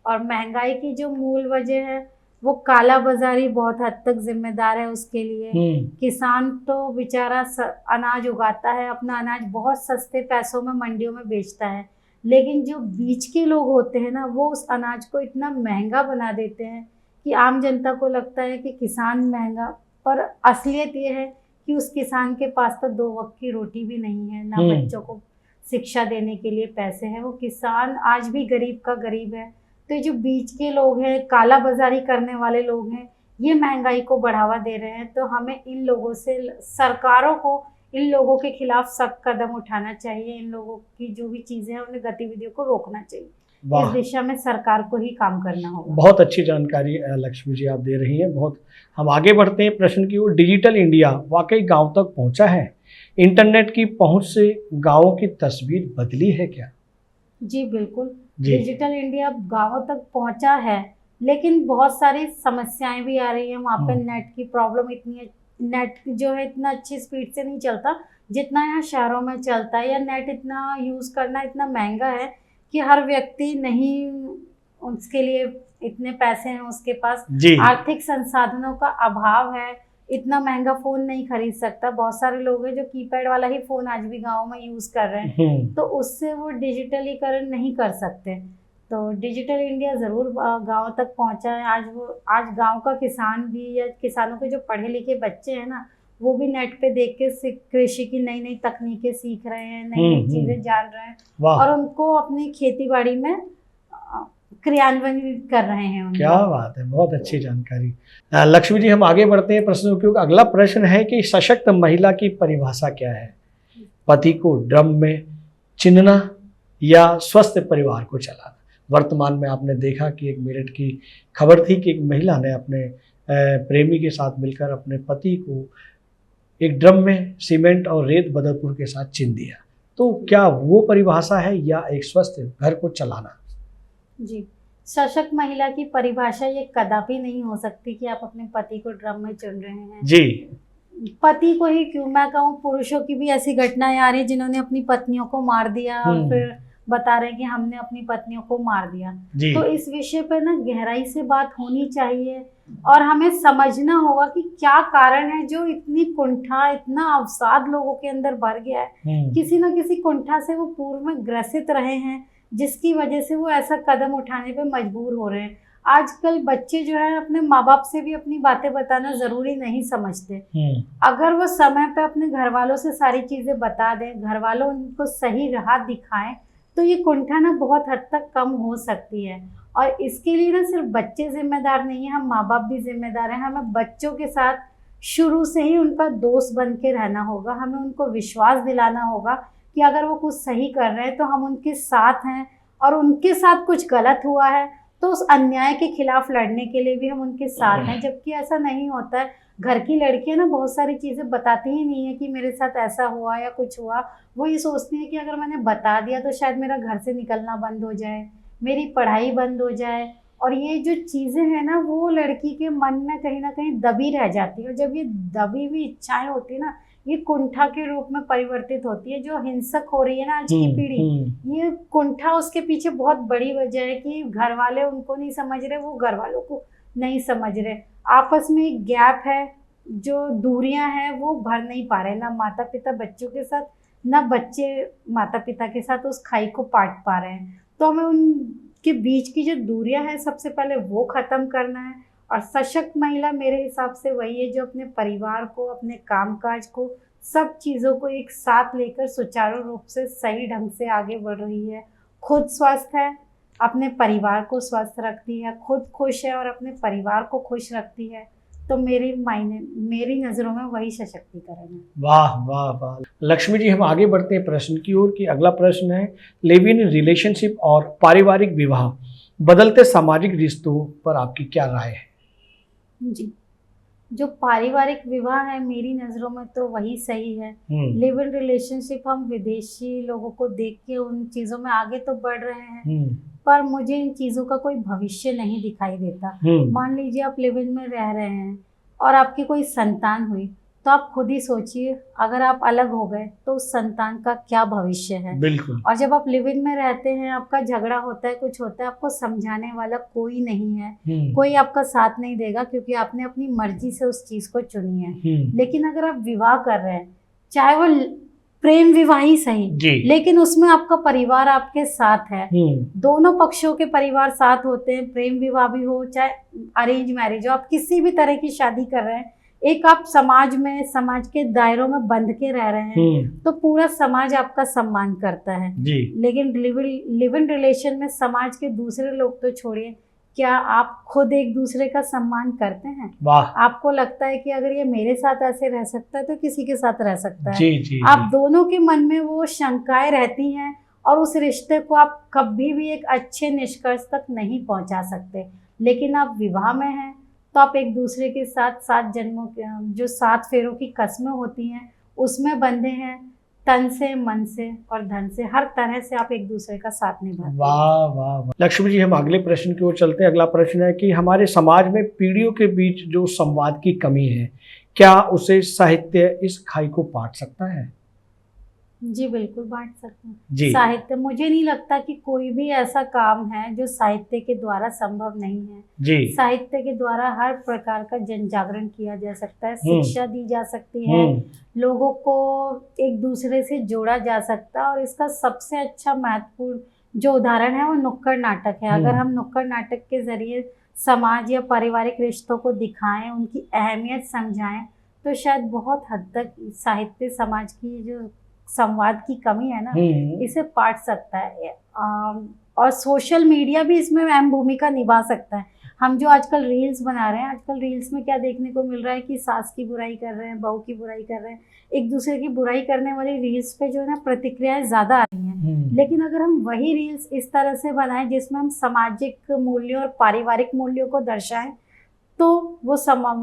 और महंगाई की जो मूल वजह है वो काला बाजारी बहुत हद तक जिम्मेदार है उसके लिए। किसान तो बेचारा अनाज उगाता है, अपना अनाज बहुत सस्ते पैसों में मंडियों में बेचता है, लेकिन जो बीच के लोग होते हैं ना, वो उस अनाज को इतना महंगा बना देते हैं कि आम जनता को लगता है कि किसान महंगा, पर असलियत ये है कि उस किसान के पास तो 2 वक्त की रोटी भी नहीं है, ना बच्चों को शिक्षा देने के लिए पैसे हैं। वो किसान आज भी गरीब का गरीब है, तो जो बीच के लोग हैं, काला बाजारी करने वाले लोग हैं, ये महंगाई को बढ़ावा दे रहे हैं। तो हमें इन लोगों से, सरकारों को इन लोगों के खिलाफ सख्त कदम उठाना चाहिए। इन लोगों की जो भी चीजें हैं उन्हें गतिविधियों को रोकना चाहिए। इस दिशा में सरकार को ही काम करना होगा। बहुत अच्छी जानकारी लक्ष्मी जी आप दे रही हैं। बहुत हम आगे बढ़ते हैं प्रश्न की ओर। डिजिटल इंडिया वाकई गांव तक पहुंचा है? इंटरनेट की पहुंच से गांवों की तस्वीर बदली है क्या? जी बिल्कुल, डिजिटल इंडिया गांवों तक पहुंचा है, लेकिन बहुत सारी समस्याएं भी आ रही हैं। वहाँ पे नेट की प्रॉब्लम इतनी है, नेट जो है इतना अच्छी स्पीड से नहीं चलता जितना यहाँ शहरों में चलता है, या नेट इतना यूज़ करना इतना महंगा है कि हर व्यक्ति नहीं, उसके लिए इतने पैसे हैं उसके पास, आर्थिक संसाधनों का अभाव है, इतना महंगा फ़ोन नहीं खरीद सकता। बहुत सारे लोग हैं जो कीपैड वाला ही फ़ोन आज भी गाँव में यूज़ कर रहे हैं, तो उससे वो डिजिटलीकरण नहीं कर सकते। तो डिजिटल इंडिया ज़रूर गांव तक पहुंचा है। आज गांव का किसान भी, या किसानों के जो पढ़े लिखे बच्चे हैं ना, वो भी नेट पे देख के कृषि की नई नई तकनीकें सीख रहे हैं, नई नई चीज़ें जान रहे हैं, और उनको अपनी खेती बाड़ी में क्रियान्वयन कर रहे हैं। क्या बात है, बहुत अच्छी जानकारी। लक्ष्मी जी हम आगे बढ़ते हैं प्रश्नों की। अगला प्रश्न है कि सशक्त महिला की परिभाषा क्या है? पति को ड्रम में चिनना या स्वस्थ परिवार को चलाना? वर्तमान में आपने देखा कि एक मेरठ की खबर थी कि एक महिला ने अपने प्रेमी के साथ मिलकर अपने पति को एक ड्रम में सीमेंट और रेत बदरपुर के साथ चिन दिया। तो क्या वो परिभाषा है या एक स्वस्थ घर को चलाना? जी, सशक्त महिला की परिभाषा ये कदापि नहीं हो सकती कि आप अपने पति को ड्रम में चुन रहे हैं। जी, पति को ही क्यों, मैं कहूँ पुरुषों की भी ऐसी घटनाएं आ रही है जिन्होंने अपनी पत्नियों को मार दिया और फिर बता रहे हैं कि हमने अपनी पत्नियों को मार दिया। तो इस विषय पर ना गहराई से बात होनी चाहिए, और हमें समझना होगा कि क्या कारण है जो इतनी कुंठा, इतना अवसाद लोगों के अंदर भर गया है। किसी ना किसी कुंठा से वो पूर्व में ग्रसित रहे हैं, जिसकी वजह से वो ऐसा कदम उठाने पे मजबूर हो रहे हैं। आजकल बच्चे जो है अपने माँ बाप से भी अपनी बातें बताना जरूरी नहीं समझते। अगर वो समय पे अपने घर वालों से सारी चीजें बता दें, घर वालों उनको सही राह दिखाएं, तो ये कुंठा ना बहुत हद तक कम हो सकती है। और इसके लिए ना सिर्फ बच्चे जिम्मेदार नहीं है, हम माँ बाप भी जिम्मेदार हैं। हमें बच्चों के साथ शुरू से ही उनका दोस्त बन के रहना होगा। हमें उनको विश्वास दिलाना होगा कि अगर वो कुछ सही कर रहे हैं तो हम उनके साथ हैं, और उनके साथ कुछ गलत हुआ है तो उस अन्याय के खिलाफ लड़ने के लिए भी हम उनके साथ हैं। जबकि ऐसा नहीं होता है। घर की लड़कियां ना बहुत सारी चीज़ें बताती ही नहीं है कि मेरे साथ ऐसा हुआ या कुछ हुआ। वो ये सोचती है कि अगर मैंने बता दिया तो शायद मेरा घर से निकलना बंद हो जाए, मेरी पढ़ाई बंद हो जाए, और ये जो चीज़ें हैं ना वो लड़की के मन में कहीं ना कहीं दबी रह जाती है। और जब ये दबी हुई इच्छाएं होती है ना, ये कुंठा के रूप में परिवर्तित होती है। जो हिंसक हो रही है ना आज की पीढ़ी, ये कुंठा उसके पीछे बहुत बड़ी वजह है कि घर वाले उनको नहीं समझ रहे, वो घर वालों को नहीं समझ रहे। आपस में एक गैप है, जो दूरियां हैं वो भर नहीं पा रहे, ना माता पिता बच्चों के साथ, ना बच्चे माता पिता के साथ उस खाई को पाट पा रहे हैं। तो हमें उनके बीच की जो दूरियां हैं सबसे पहले वो ख़त्म करना है। और सशक्त महिला मेरे हिसाब से वही है जो अपने परिवार को, अपने कामकाज को, सब चीज़ों को एक साथ लेकर सुचारू रूप से सही ढंग से आगे बढ़ रही है। खुद स्वस्थ है, अपने परिवार को स्वस्थ रखती है, खुद खुश है और अपने परिवार को खुश रखती है। तो मेरी नज़रों में वही सशक्तिकरण है। वाह वाह वाह। लक्ष्मी जी हम आगे बढ़ते हैं प्रश्न की ओर कि अगला प्रश्न है लिव इन रिलेशनशिप और पारिवारिक विवाह बदलते सामाजिक रिश्तों पर आपकी क्या राय है? जी, जो पारिवारिक विवाह है मेरी नज़रों में तो वही सही है। लिव इन रिलेशनशिप, हम विदेशी लोगों को देख के उन चीज़ों में आगे तो बढ़ रहे हैं, पर मुझे इन चीज़ों का कोई भविष्य नहीं दिखाई देता। मान लीजिए आप लिव इन में रह रहे हैं और आपकी कोई संतान हुई, तो आप खुद ही सोचिए अगर आप अलग हो गए तो उस संतान का क्या भविष्य है। बिल्कुल। और जब आप लिव इन में रहते हैं, आपका झगड़ा होता है, कुछ होता है, आपको समझाने वाला कोई नहीं है, कोई आपका साथ नहीं देगा, क्योंकि आपने अपनी मर्जी से उस चीज़ को चुनी है। लेकिन अगर आप विवाह कर रहे हैं, चाहे वो प्रेम विवाह ही सही, लेकिन उसमें आपका परिवार आपके साथ है, दोनों पक्षों के परिवार साथ होते हैं, प्रेम विवाह भी हो चाहे अरेंज मैरिज हो, आप किसी भी तरह की शादी कर रहे हैं, एक आप समाज में, समाज के दायरों में बंध के रह रहे हैं तो पूरा समाज आपका सम्मान करता है जी। लेकिन लिव इन रिलेशन में समाज के दूसरे लोग तो छोड़िए, क्या आप खुद एक दूसरे का सम्मान करते हैं? वाह। आपको लगता है कि अगर ये मेरे साथ ऐसे रह सकता है तो किसी के साथ रह सकता है? जी, आप दोनों के मन में वो शंकाएं रहती हैं और उस रिश्ते को आप कभी भी एक अच्छे निष्कर्ष तक नहीं पहुंचा सकते। लेकिन आप विवाह में हैं तो आप एक दूसरे के साथ 7 जन्मों के जो 7 फेरों की कस्में होती हैं उसमें बंधे हैं, तन से, मन से और धन से, हर तरह से आप एक दूसरे का साथ निभाते हैं। वाह वाह वाह। लक्ष्मी जी, हम अगले प्रश्न की ओर चलते हैं। अगला प्रश्न है कि हमारे समाज में पीढ़ियों के बीच जो संवाद की कमी है, क्या उसे साहित्य इस खाई को पाट सकता है? जी बिल्कुल बांट सकते जी। हैं। साहित्य, मुझे नहीं लगता कि कोई भी ऐसा काम है जो साहित्य के द्वारा संभव नहीं है। जी। साहित्य के द्वारा हर प्रकार का जन जागरण किया जा सकता है, शिक्षा दी जा सकती है, लोगों को एक दूसरे से जोड़ा जा सकता है। और इसका सबसे अच्छा महत्वपूर्ण जो उदाहरण है वो नुक्कड़ नाटक है। अगर हम नुक्कड़ नाटक के जरिए समाज या पारिवारिक रिश्तों को दिखाएं, उनकी अहमियत समझाएं, तो शायद बहुत हद तक साहित्य समाज की जो संवाद की कमी है ना, इसे पाट सकता है। और सोशल मीडिया भी इसमें अहम भूमिका निभा सकता है। हम जो आजकल रील्स बना रहे हैं, आजकल रील्स में क्या देखने को मिल रहा है कि सास की बुराई कर रहे हैं, बहू की बुराई कर रहे हैं, एक दूसरे की बुराई करने वाली रील्स पे जो है ना प्रतिक्रियाएं ज़्यादा आ रही हैं। लेकिन अगर हम वही रील्स इस तरह से बनाएं जिसमें हम सामाजिक मूल्यों और पारिवारिक मूल्यों को दर्शाएं, तो वो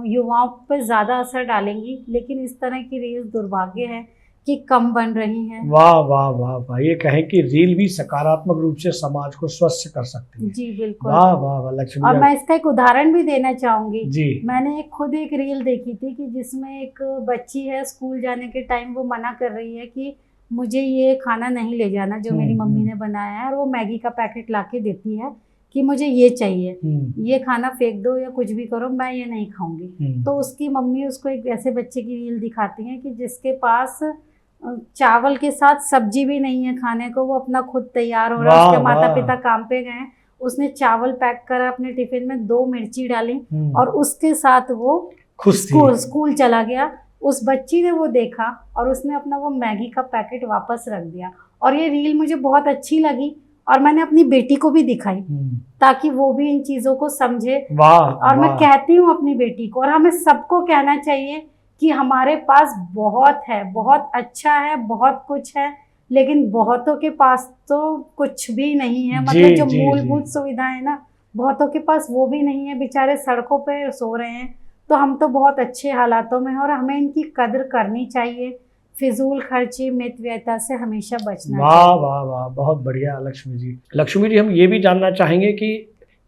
युवाओं पर ज़्यादा असर डालेंगी। लेकिन इस तरह की रील्स दुर्भाग्य है कि कम बन रही हैं। वाह वाह वाह वाह। ये कहें कि रील भी सकारात्मक रूप से समाज को स्वस्थ कर सकती है। जी बिल्कुल। वाह वाह वाह लक्ष्मी। और मैं इसका एक उदाहरण भी देना चाहूंगी जी। मैंने खुद एक रील देखी थी कि जिसमें एक बच्ची है, स्कूल जाने के टाइम वो मना कर रही है कि मुझे ये खाना नहीं ले जाना जो मेरी मम्मी ने बनाया है, और वो मैगी का पैकेट ला के देती है कि मुझे ये चाहिए, ये खाना फेंक दो या कुछ भी करो, मैं ये नहीं खाऊंगी। तो उसकी मम्मी उसको एक ऐसे बच्चे की रील दिखाती है कि जिसके पास चावल के साथ सब्जी भी नहीं है खाने को, वो अपना खुद तैयार हो रहा है, उसके माता पिता काम पे गए, उसने चावल पैक करा अपने टिफिन में, 2 मिर्ची डाली और उसके साथ वो स्कूल चला गया। उस बच्ची ने वो देखा और उसने अपना वो मैगी का पैकेट वापस रख दिया। और ये रील मुझे बहुत अच्छी लगी और मैंने अपनी बेटी को भी दिखाई ताकि वो भी इन चीजों को समझे। और मैं कहती हूँ अपनी बेटी को, और हमें सबको कहना चाहिए कि हमारे पास बहुत है, बहुत अच्छा है, बहुत कुछ है, लेकिन बहुतों के पास तो कुछ भी नहीं है। मतलब जो मूलभूत सुविधाएं है ना, बहुतों के पास वो भी नहीं है, बेचारे सड़कों पे सो रहे हैं। तो हम तो बहुत अच्छे हालातों में हैं और हमें इनकी कदर करनी चाहिए। फिजूल खर्ची, मितव्ययता से हमेशा बचना चाहिए। वाह वाह वाह, बहुत बढ़िया लक्ष्मी जी। लक्ष्मी जी, हम ये भी जानना चाहेंगे कि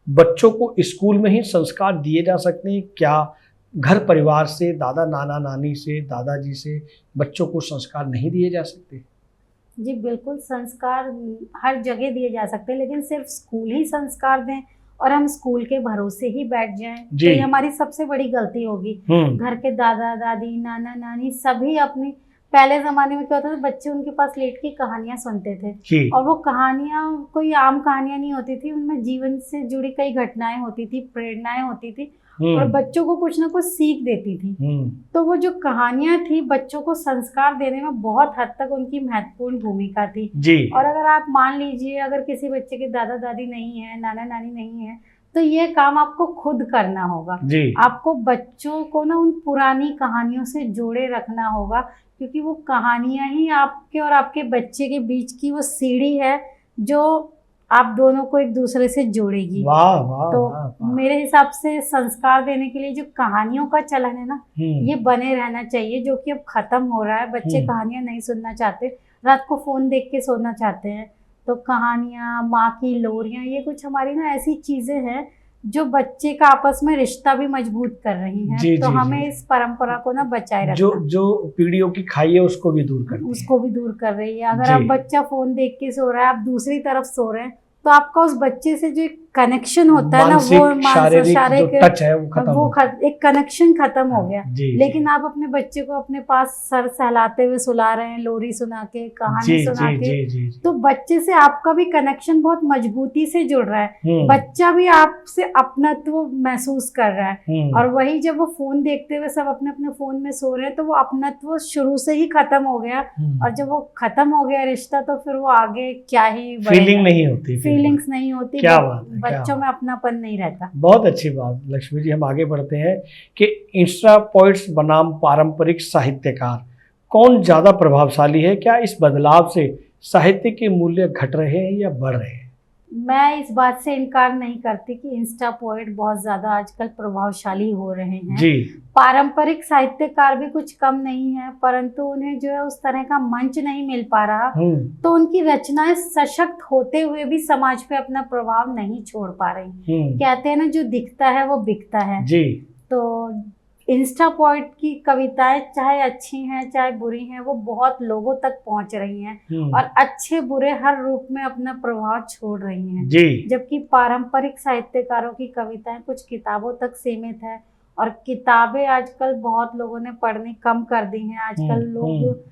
बच्चों को स्कूल में ही संस्कार दिए जा सकते हैं क्या? घर परिवार से, दादा नाना नानी से, दादाजी से बच्चों को संस्कार नहीं दिए जा सकते? जी बिल्कुल, संस्कार हर जगह दिए जा सकते हैं, लेकिन सिर्फ स्कूल ही संस्कार दें और हम स्कूल के भरोसे ही बैठ जाएं तो ये हमारी सबसे बड़ी गलती होगी। घर के दादा दादी, नाना नानी सभी अपनी, पहले जमाने में क्या होता था, बच्चे उनके पास लेट के कहानियां सुनते थे और वो कहानियां कोई आम कहानियां नहीं होती थी, उनमें जीवन से जुड़ी कई घटनाएं होती थी, प्रेरणाएं होती थी और बच्चों को कुछ ना कुछ सीख देती थी। तो वो जो कहानियां थी बच्चों को संस्कार देने में बहुत हद तक उनकी महत्वपूर्ण भूमिका थी। और अगर आप मान लीजिए अगर किसी बच्चे के दादा दादी नहीं है, नाना नानी नहीं है, तो ये काम आपको खुद करना होगा। आपको बच्चों को ना उन पुरानी कहानियों से जोड़े रखना होगा, क्योंकि वो कहानियां ही आपके और आपके बच्चे के बीच की वो सीढ़ी है जो आप दोनों को एक दूसरे से जोड़ेगी। वाह वाह। तो वाह। मेरे हिसाब से संस्कार देने के लिए जो कहानियों का चलन है ना, ये बने रहना चाहिए, जो कि अब खत्म हो रहा है। बच्चे कहानियां नहीं सुनना चाहते, रात को फोन देख के सोना चाहते हैं। तो कहानियां, माँ की लोरियां, ये कुछ हमारी ना ऐसी चीजें हैं जो बच्चे का आपस में रिश्ता भी मजबूत कर रही हैं। तो हमें इस परंपरा को ना बचाए रखना। जो पीढ़ियों की खाई है उसको भी दूर कर रही है। अगर आप बच्चा फोन देख के सो रहा है, आप दूसरी तरफ सो रहे हैं, तो आपका उस बच्चे से जो कनेक्शन होता है ना, वो शारीरिक जो टच है वो खत्म, एक कनेक्शन खत्म हो गया। लेकिन जी। आप अपने बच्चे को अपने पास सर सहलाते हुए सुला रहे हैं, लोरी सुना के, कहानी सुना के, तो बच्चे से आपका भी कनेक्शन बहुत मजबूती से जुड़ रहा है, बच्चा भी आपसे अपनत्व महसूस कर रहा है। और वही जब वो फोन देखते हुए सब अपने अपने फोन में सो रहे हैं, तो वो अपनत्व शुरू से ही खत्म हो गया। और जब वो खत्म हो गया रिश्ता, तो फिर वो आगे क्या ही फीलिंग नहीं होती, फीलिंग्स नहीं होती, क्या बात है, बच्चों में अपनापन नहीं रहता। बहुत अच्छी बात लक्ष्मी जी। हम आगे बढ़ते हैं कि इंस्टा पोइट्स बनाम पारंपरिक साहित्यकार कौन ज्यादा प्रभावशाली है? क्या इस बदलाव से साहित्य के मूल्य घट रहे हैं या बढ़ रहे हैं? मैं इस बात से इनकार नहीं करती कि इंस्टा पोएट बहुत ज्यादा आजकल प्रभावशाली हो रहे हैं जी। पारंपरिक साहित्यकार भी कुछ कम नहीं है, परंतु उन्हें जो है उस तरह का मंच नहीं मिल पा रहा, तो उनकी रचनाएं सशक्त होते हुए भी समाज पे अपना प्रभाव नहीं छोड़ पा रही। कहते हैं ना, जो दिखता है वो बिकता है जी। तो इंस्टा पोएट की कविताएं चाहे अच्छी हैं चाहे बुरी हैं, वो बहुत लोगों तक पहुंच रही हैं और अच्छे बुरे हर रूप में अपना प्रभाव छोड़ रही हैं जी। जबकि पारंपरिक साहित्यकारों की कविताएं कुछ किताबों तक सीमित है, और किताबें आजकल बहुत लोगों ने पढ़नी कम कर दी हैं। आजकल लोग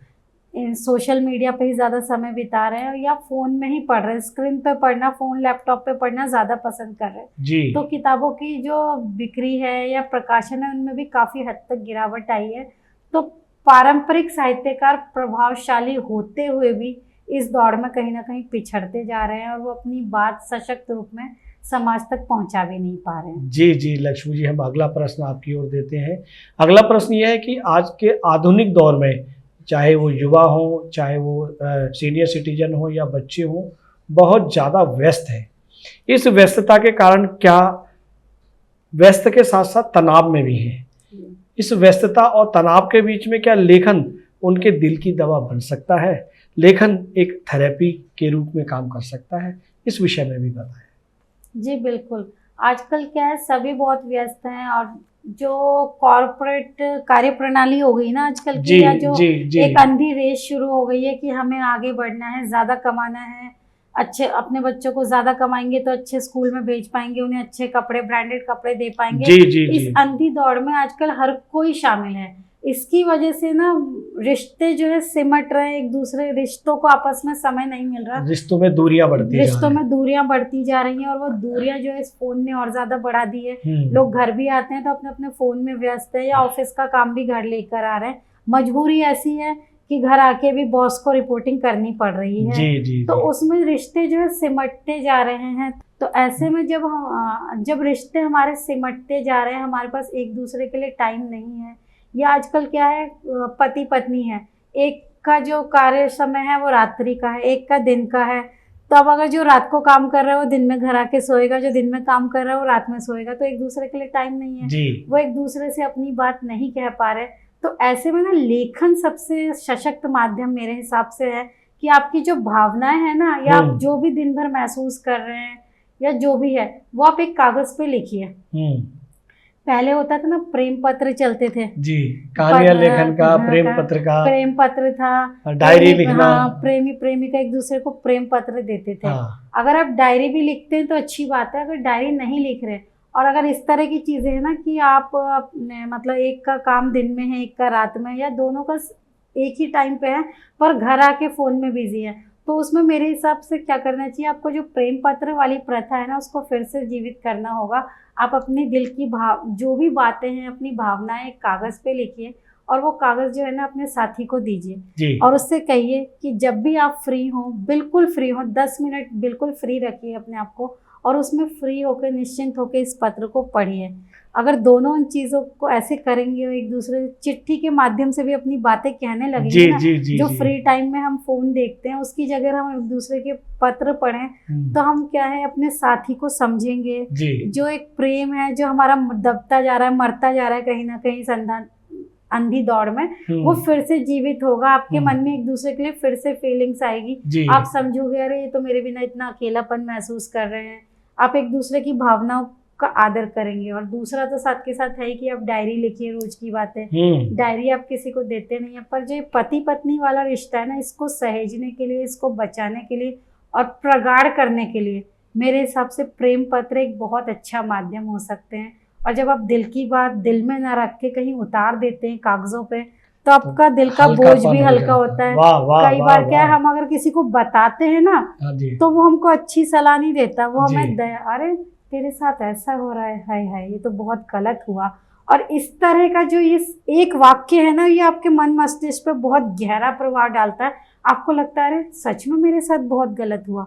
सोशल मीडिया पे ही ज्यादा समय बिता रहे हैं या फोन में ही पढ़ रहे हैं, स्क्रीन पे पढ़ना, फोन लैपटॉप पे पढ़ना ज्यादा पसंद कर रहे हैं जी। तो किताबों की जो बिक्री है या प्रकाशन है, उनमें भी काफी हद तक गिरावट आई है। तो पारंपरिक साहित्यकार प्रभावशाली होते हुए भी इस दौड़ में कहीं ना कहीं पिछड़ते जा रहे हैं, और वो अपनी बात सशक्त रूप में समाज तक पहुंचा भी नहीं पा रहे हैं जी। जी लक्ष्मी जी, हम अगला प्रश्न आपकी ओर देते हैं। अगला प्रश्न यह है कि आज के आधुनिक दौर में चाहे वो युवा हो, चाहे वो सीनियर सिटीजन हो या बच्चे हो, बहुत ज़्यादा व्यस्त है। इस व्यस्तता के कारण क्या व्यस्त के साथ साथ तनाव में भी है, इस व्यस्तता और तनाव के बीच में क्या लेखन उनके दिल की दवा बन सकता है? लेखन एक थेरेपी के रूप में काम कर सकता है? इस विषय में भी बताएं। जी बिल्कुल, आजकल क्या है, सभी बहुत व्यस्त हैं, और जो कॉर्पोरेट कार्य प्रणाली हो गई ना आजकल की, या जो एक अंधी रेस शुरू हो गई है कि हमें आगे बढ़ना है, ज्यादा कमाना है, अच्छे अपने बच्चों को ज्यादा कमाएंगे तो अच्छे स्कूल में भेज पाएंगे, उन्हें अच्छे कपड़े, ब्रांडेड कपड़े दे पाएंगे। इस अंधी दौड़ में आजकल हर कोई शामिल है। इसकी वजह से ना रिश्ते जो है सिमट रहे हैं, एक दूसरे रिश्तों को आपस में समय नहीं मिल रहा, रिश्तों में दूरियां बढ़ती जा रही हैं, और वो दूरियां जो है इस फोन ने और ज्यादा बढ़ा दी है। लोग घर भी आते हैं तो अपने अपने फोन में व्यस्त है, या ऑफिस का काम भी घर लेकर आ रहे हैं। मजबूरी ऐसी है कि घर आके भी बॉस को रिपोर्टिंग करनी पड़ रही है जी। तो उसमें रिश्ते जो है सिमटते जा रहे हैं। तो ऐसे में जब रिश्ते हमारे सिमटते जा रहे हैं, हमारे पास एक दूसरे के लिए टाइम नहीं है, या आजकल क्या है, पति पत्नी है, एक का जो कार्य समय है वो रात्रि का है, एक का दिन का है। तो अब अगर जो रात को काम कर रहा है वो दिन में घर आके सोएगा, जो दिन में काम कर रहा है वो रात में सोएगा, तो एक दूसरे के लिए टाइम नहीं है जी। वो एक दूसरे से अपनी बात नहीं कह पा रहे। तो ऐसे में ना लेखन सबसे सशक्त माध्यम मेरे हिसाब से है कि आपकी जो भावनाएं है ना, या आप जो भी दिन भर महसूस कर रहे हैं या जो भी है, वो आप एक कागज पे लिखिए। पहले होता था ना, प्रेम पत्र चलते थे जी, कहानियां लेखन का, प्रेम पत्र था, डायरी लिखना, प्रेमी प्रेमिका एक दूसरे को प्रेम पत्र देते थे। अगर आप डायरी भी लिखते हैं तो अच्छी बात है, अगर डायरी नहीं लिख रहे और अगर इस तरह की चीजें है ना कि आप मतलब एक का काम दिन में है, एक का रात में, या दोनों का एक ही टाइम पे है पर घर आके फोन में बिजी है, तो उसमें मेरे हिसाब से क्या करना चाहिए, आपको जो प्रेम पत्र वाली प्रथा है ना, उसको फिर से जीवित करना होगा। आप अपने दिल की जो भी बातें हैं, अपनी भावनाएं एक कागज पे लिखिए, और वो कागज जो है ना अपने साथी को दीजिए, और उससे कहिए कि जब भी आप फ्री हो, बिल्कुल फ्री हो, 10 मिनट बिल्कुल फ्री रखिए अपने आप को, और उसमें फ्री होकर निश्चिंत होकर इस पत्र को पढ़िए। अगर दोनों इन चीज़ों को ऐसे करेंगे और एक दूसरे चिट्ठी के माध्यम से भी अपनी बातें कहने लगेंगे ना, जो फ्री टाइम में हम फोन देखते हैं उसकी जगह हम एक दूसरे के पत्र पढ़ें, तो हम क्या है अपने साथी को समझेंगे। जो एक प्रेम है जो हमारा दबता जा रहा है, मरता जा रहा है कहीं ना कहीं संधान अंधी दौड़ में, वो फिर से जीवित होगा। आपके मन में एक दूसरे के लिए फिर से फीलिंग्स आएगी, आप समझोगे अरे ये तो मेरे बिना इतना अकेलापन महसूस कर रहे हैं। आप एक दूसरे की भावनाओं का आदर करेंगे। और दूसरा तो साथ के साथ है कि आप डायरी लिखिए रोज की बातें। डायरी आप किसी को देते नहीं है, पर जो पति पत्नी वाला रिश्ता है ना, इसको सहेजने के लिए, इसको बचाने के लिए और प्रगाढ़ करने के लिए मेरे हिसाब से प्रेम पत्र एक बहुत अच्छा माध्यम हो सकते हैं। और जब आप दिल की बात दिल में ना रख के कहीं उतार देते हैं कागजों पे, तो आपका दिल का बोझ भी हल्का होता है। कई बार क्या है, हम अगर किसी को बताते हैं ना, तो वो हमको अच्छी सलाह नहीं देता, वो हमें अरे तेरे साथ ऐसा हो रहा है, हाय हाय ये तो बहुत गलत हुआ। और इस तरह का जो ये एक वाक्य है ना, ये आपके मन मस्तिष्क पे बहुत गहरा प्रभाव डालता है। आपको लगता है अरे सच में मेरे साथ बहुत गलत हुआ,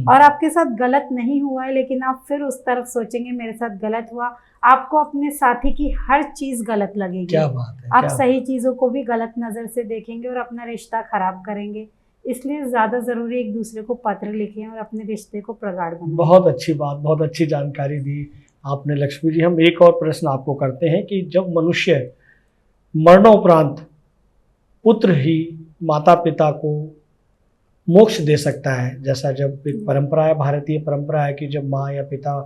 और आपके साथ गलत नहीं हुआ है, लेकिन आप फिर उस तरफ सोचेंगे मेरे साथ गलत हुआ। आपको अपने साथी की हर चीज गलत लगेगी। क्या बात है, आप सही चीजों को भी गलत नजर से देखेंगे और अपना रिश्ता खराब करेंगे। इसलिए ज्यादा जरूरी एक दूसरे को पत्र लिखें और अपने रिश्ते को प्रगाढ़ बनाएं। बहुत अच्छी बात, बहुत अच्छी जानकारी दी आपने लक्ष्मी जी। हम एक और प्रश्न आपको करते हैं कि जब मनुष्य मरणोपरांत पुत्र ही माता पिता को मोक्ष दे सकता है, जैसा जब एक परंपरा है, भारतीय परंपरा है कि जब माँ या पिता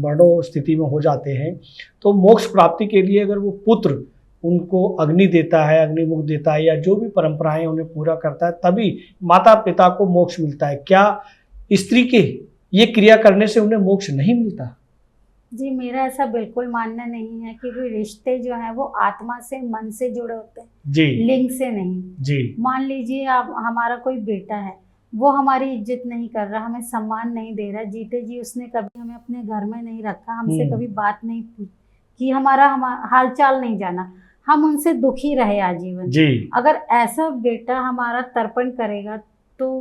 मरणो स्थिति में हो जाते हैं, तो मोक्ष प्राप्ति के लिए अगर वो पुत्र उनको अग्नि देता है, अग्निमुख देता है, या जो भी परंपराएं उन्हें पूरा करता है, तभी माता पिता को मोक्ष मिलता है। क्या स्त्री के ये क्रिया करने से उन्हें मोक्ष नहीं मिलता? जी, मेरा ऐसा बिल्कुल मानना नहीं है, क्योंकि रिश्ते जो है वो आत्मा से, मन से जुड़े होते हैं जी, लिंग से नहीं जी। मान लीजिए आप, हमारा कोई बेटा है, वो हमारी इज्जत नहीं कर रहा, हमें सम्मान नहीं दे रहा, जीते जी उसने कभी हमें अपने घर में नहीं रखा, हमसे कभी बात नहीं की, हमारा हालचाल नहीं जाना, हम उनसे दुखी रहे आजीवन जी। अगर ऐसा बेटा हमारा तर्पण करेगा तो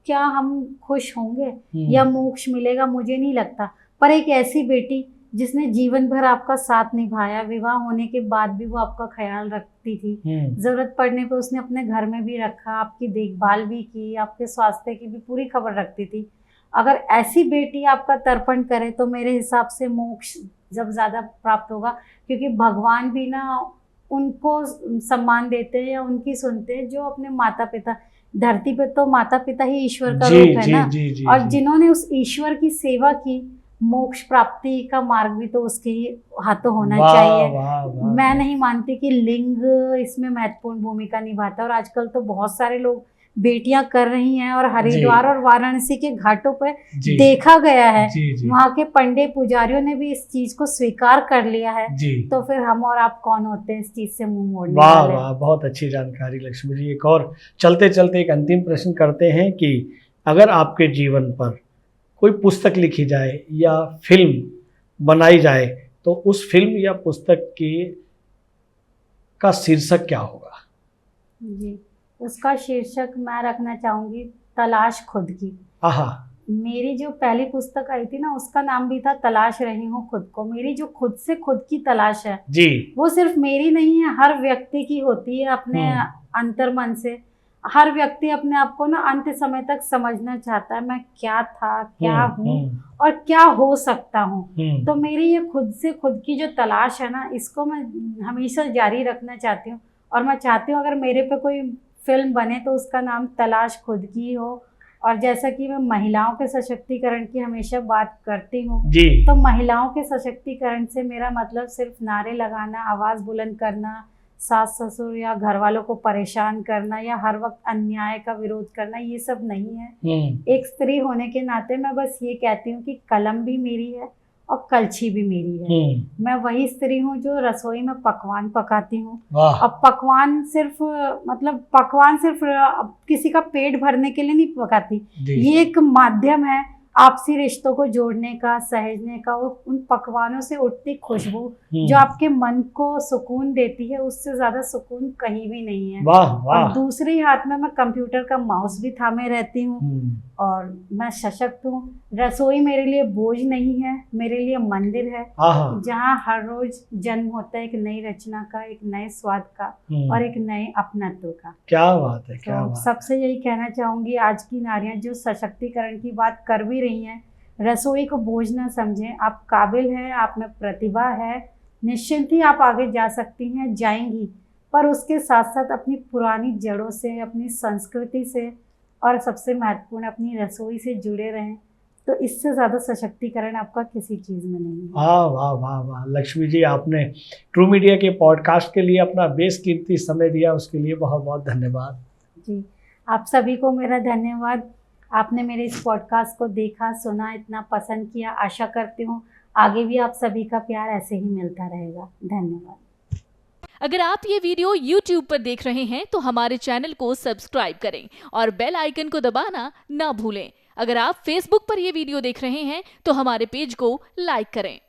क्या हम खुश होंगे या मोक्ष मिलेगा? मुझे नहीं लगता। पर एक ऐसी बेटी जिसने जीवन भर आपका साथ निभाया, विवाह होने के बाद भी वो आपका ख्याल रखती थी, जरूरत पड़ने पे उसने अपने घर में भी रखा, आपकी देखभाल भी की, आपके स्वास्थ्य की भी पूरी खबर रखती थी, अगर ऐसी बेटी आपका तर्पण करे तो मेरे हिसाब से मोक्ष जब ज़्यादा प्राप्त होगा। क्योंकि भगवान भी ना उनको सम्मान देते हैं या उनकी सुनते हैं जो अपने माता पिता, धरती पे तो माता पिता ही ईश्वर का रूप है ना, और जिन्होंने उस ईश्वर की सेवा की, मोक्ष प्राप्ति का मार्ग भी तो उसके ही हाथों होना चाहिए। मैं नहीं मानती कि लिंग इसमें महत्वपूर्ण भूमिका निभाता है। और आजकल तो बहुत सारे लोग बेटियां कर रही हैं, और हरिद्वार और वाराणसी के घाटों पर देखा गया है, वहाँ के पंडित पुजारियों ने भी इस चीज को स्वीकार कर लिया है। तो फिर हम और आप कौन होते हैं इस चीज से मुंह मोड़ने वाले? वाह, बहुत अच्छी जानकारी लक्ष्मी जी। एक और चलते चलते एक अंतिम प्रश्न करते हैं कि अगर आपके जीवन पर कोई पुस्तक लिखी जाए या फिल्म बनाई जाए, तो उस फिल्म या पुस्तक का शीर्षक क्या होगा? जी, उसका शीर्षक मैं रखना चाहूंगी तलाश खुद की। मेरी जो पहली पुस्तक आई थी ना, उसका नाम भी था तलाश रही हूँ खुद को। मेरी जो खुद से खुद की तलाश है जी, वो सिर्फ मेरी नहीं है, हर व्यक्ति की होती है अपने अंतर मन से। हर व्यक्ति अपने आप को ना अंत समय तक समझना चाहता है, मैं क्या था, क्या हूँ और क्या हो सकता हूँ। तो मेरी ये खुद से खुद की जो तलाश है ना, इसको मैं हमेशा जारी रखना चाहती हूँ। और मैं चाहती हूँ अगर मेरे पे कोई फिल्म बने तो उसका नाम तलाश खुद की हो। और जैसा कि मैं महिलाओं के सशक्तिकरण की हमेशा बात करती हूँ, तो महिलाओं के सशक्तिकरण से मेरा मतलब सिर्फ नारे लगाना, आवाज़ बुलंद करना, सास ससुर या घर वालों को परेशान करना या हर वक्त अन्याय का विरोध करना, ये सब नहीं है। एक स्त्री होने के नाते मैं बस ये कहती हूँ कि कलम भी मेरी है और कलछी भी मेरी है। मैं वही स्त्री हूँ जो रसोई में पकवान पकाती हूँ। अब पकवान सिर्फ किसी का पेट भरने के लिए नहीं पकाती, ये एक माध्यम है आपसी रिश्तों को जोड़ने का, सहेजने का। उन पकवानों से उठती खुशबू जो आपके मन को सुकून देती है, उससे ज्यादा सुकून कहीं भी नहीं है। और दूसरे हाथ में मैं कंप्यूटर का माउस भी थामे रहती हूँ और मैं सशक्त हूँ। रसोई मेरे लिए बोझ नहीं है, मेरे लिए मंदिर है जहाँ हर रोज जन्म होता है एक नई रचना का, एक नए स्वाद का और एक नए अपनत्व का। क्या बात है, क्या बात। सबसे यही कहना चाहूंगी, आज की नारियां जो सशक्तिकरण की बात कर भी रही हैं, रसोई को बोझ ना समझें। आप काबिल हैं, आप में प्रतिभा है, निश्चिंत ही आप आगे जा सकती हैं, जाएंगी। पर उसके साथ साथ अपनी पुरानी जड़ों से, अपनी संस्कृति से और सबसे महत्वपूर्ण अपनी रसोई से जुड़े रहें। तो इससे ज़्यादा सशक्तिकरण आपका किसी चीज़ में नहीं है। वाह वाह वाह वाह लक्ष्मी जी, आपने ट्रू मीडिया के पॉडकास्ट के लिए अपना बेशकीमती समय दिया, उसके लिए बहुत बहुत धन्यवाद। जी, आप सभी को मेरा धन्यवाद। आपने मेरे इस पॉडकास्ट को देखा, सुना, इतना पसंद किया। आशा करती हूँ आगे भी आप सभी का प्यार ऐसे ही मिलता रहेगा। धन्यवाद। अगर आप ये वीडियो YouTube पर देख रहे हैं तो हमारे चैनल को सब्सक्राइब करें और बेल आइकन को दबाना ना भूलें। अगर आप Facebook पर ये वीडियो देख रहे हैं तो हमारे पेज को लाइक करें।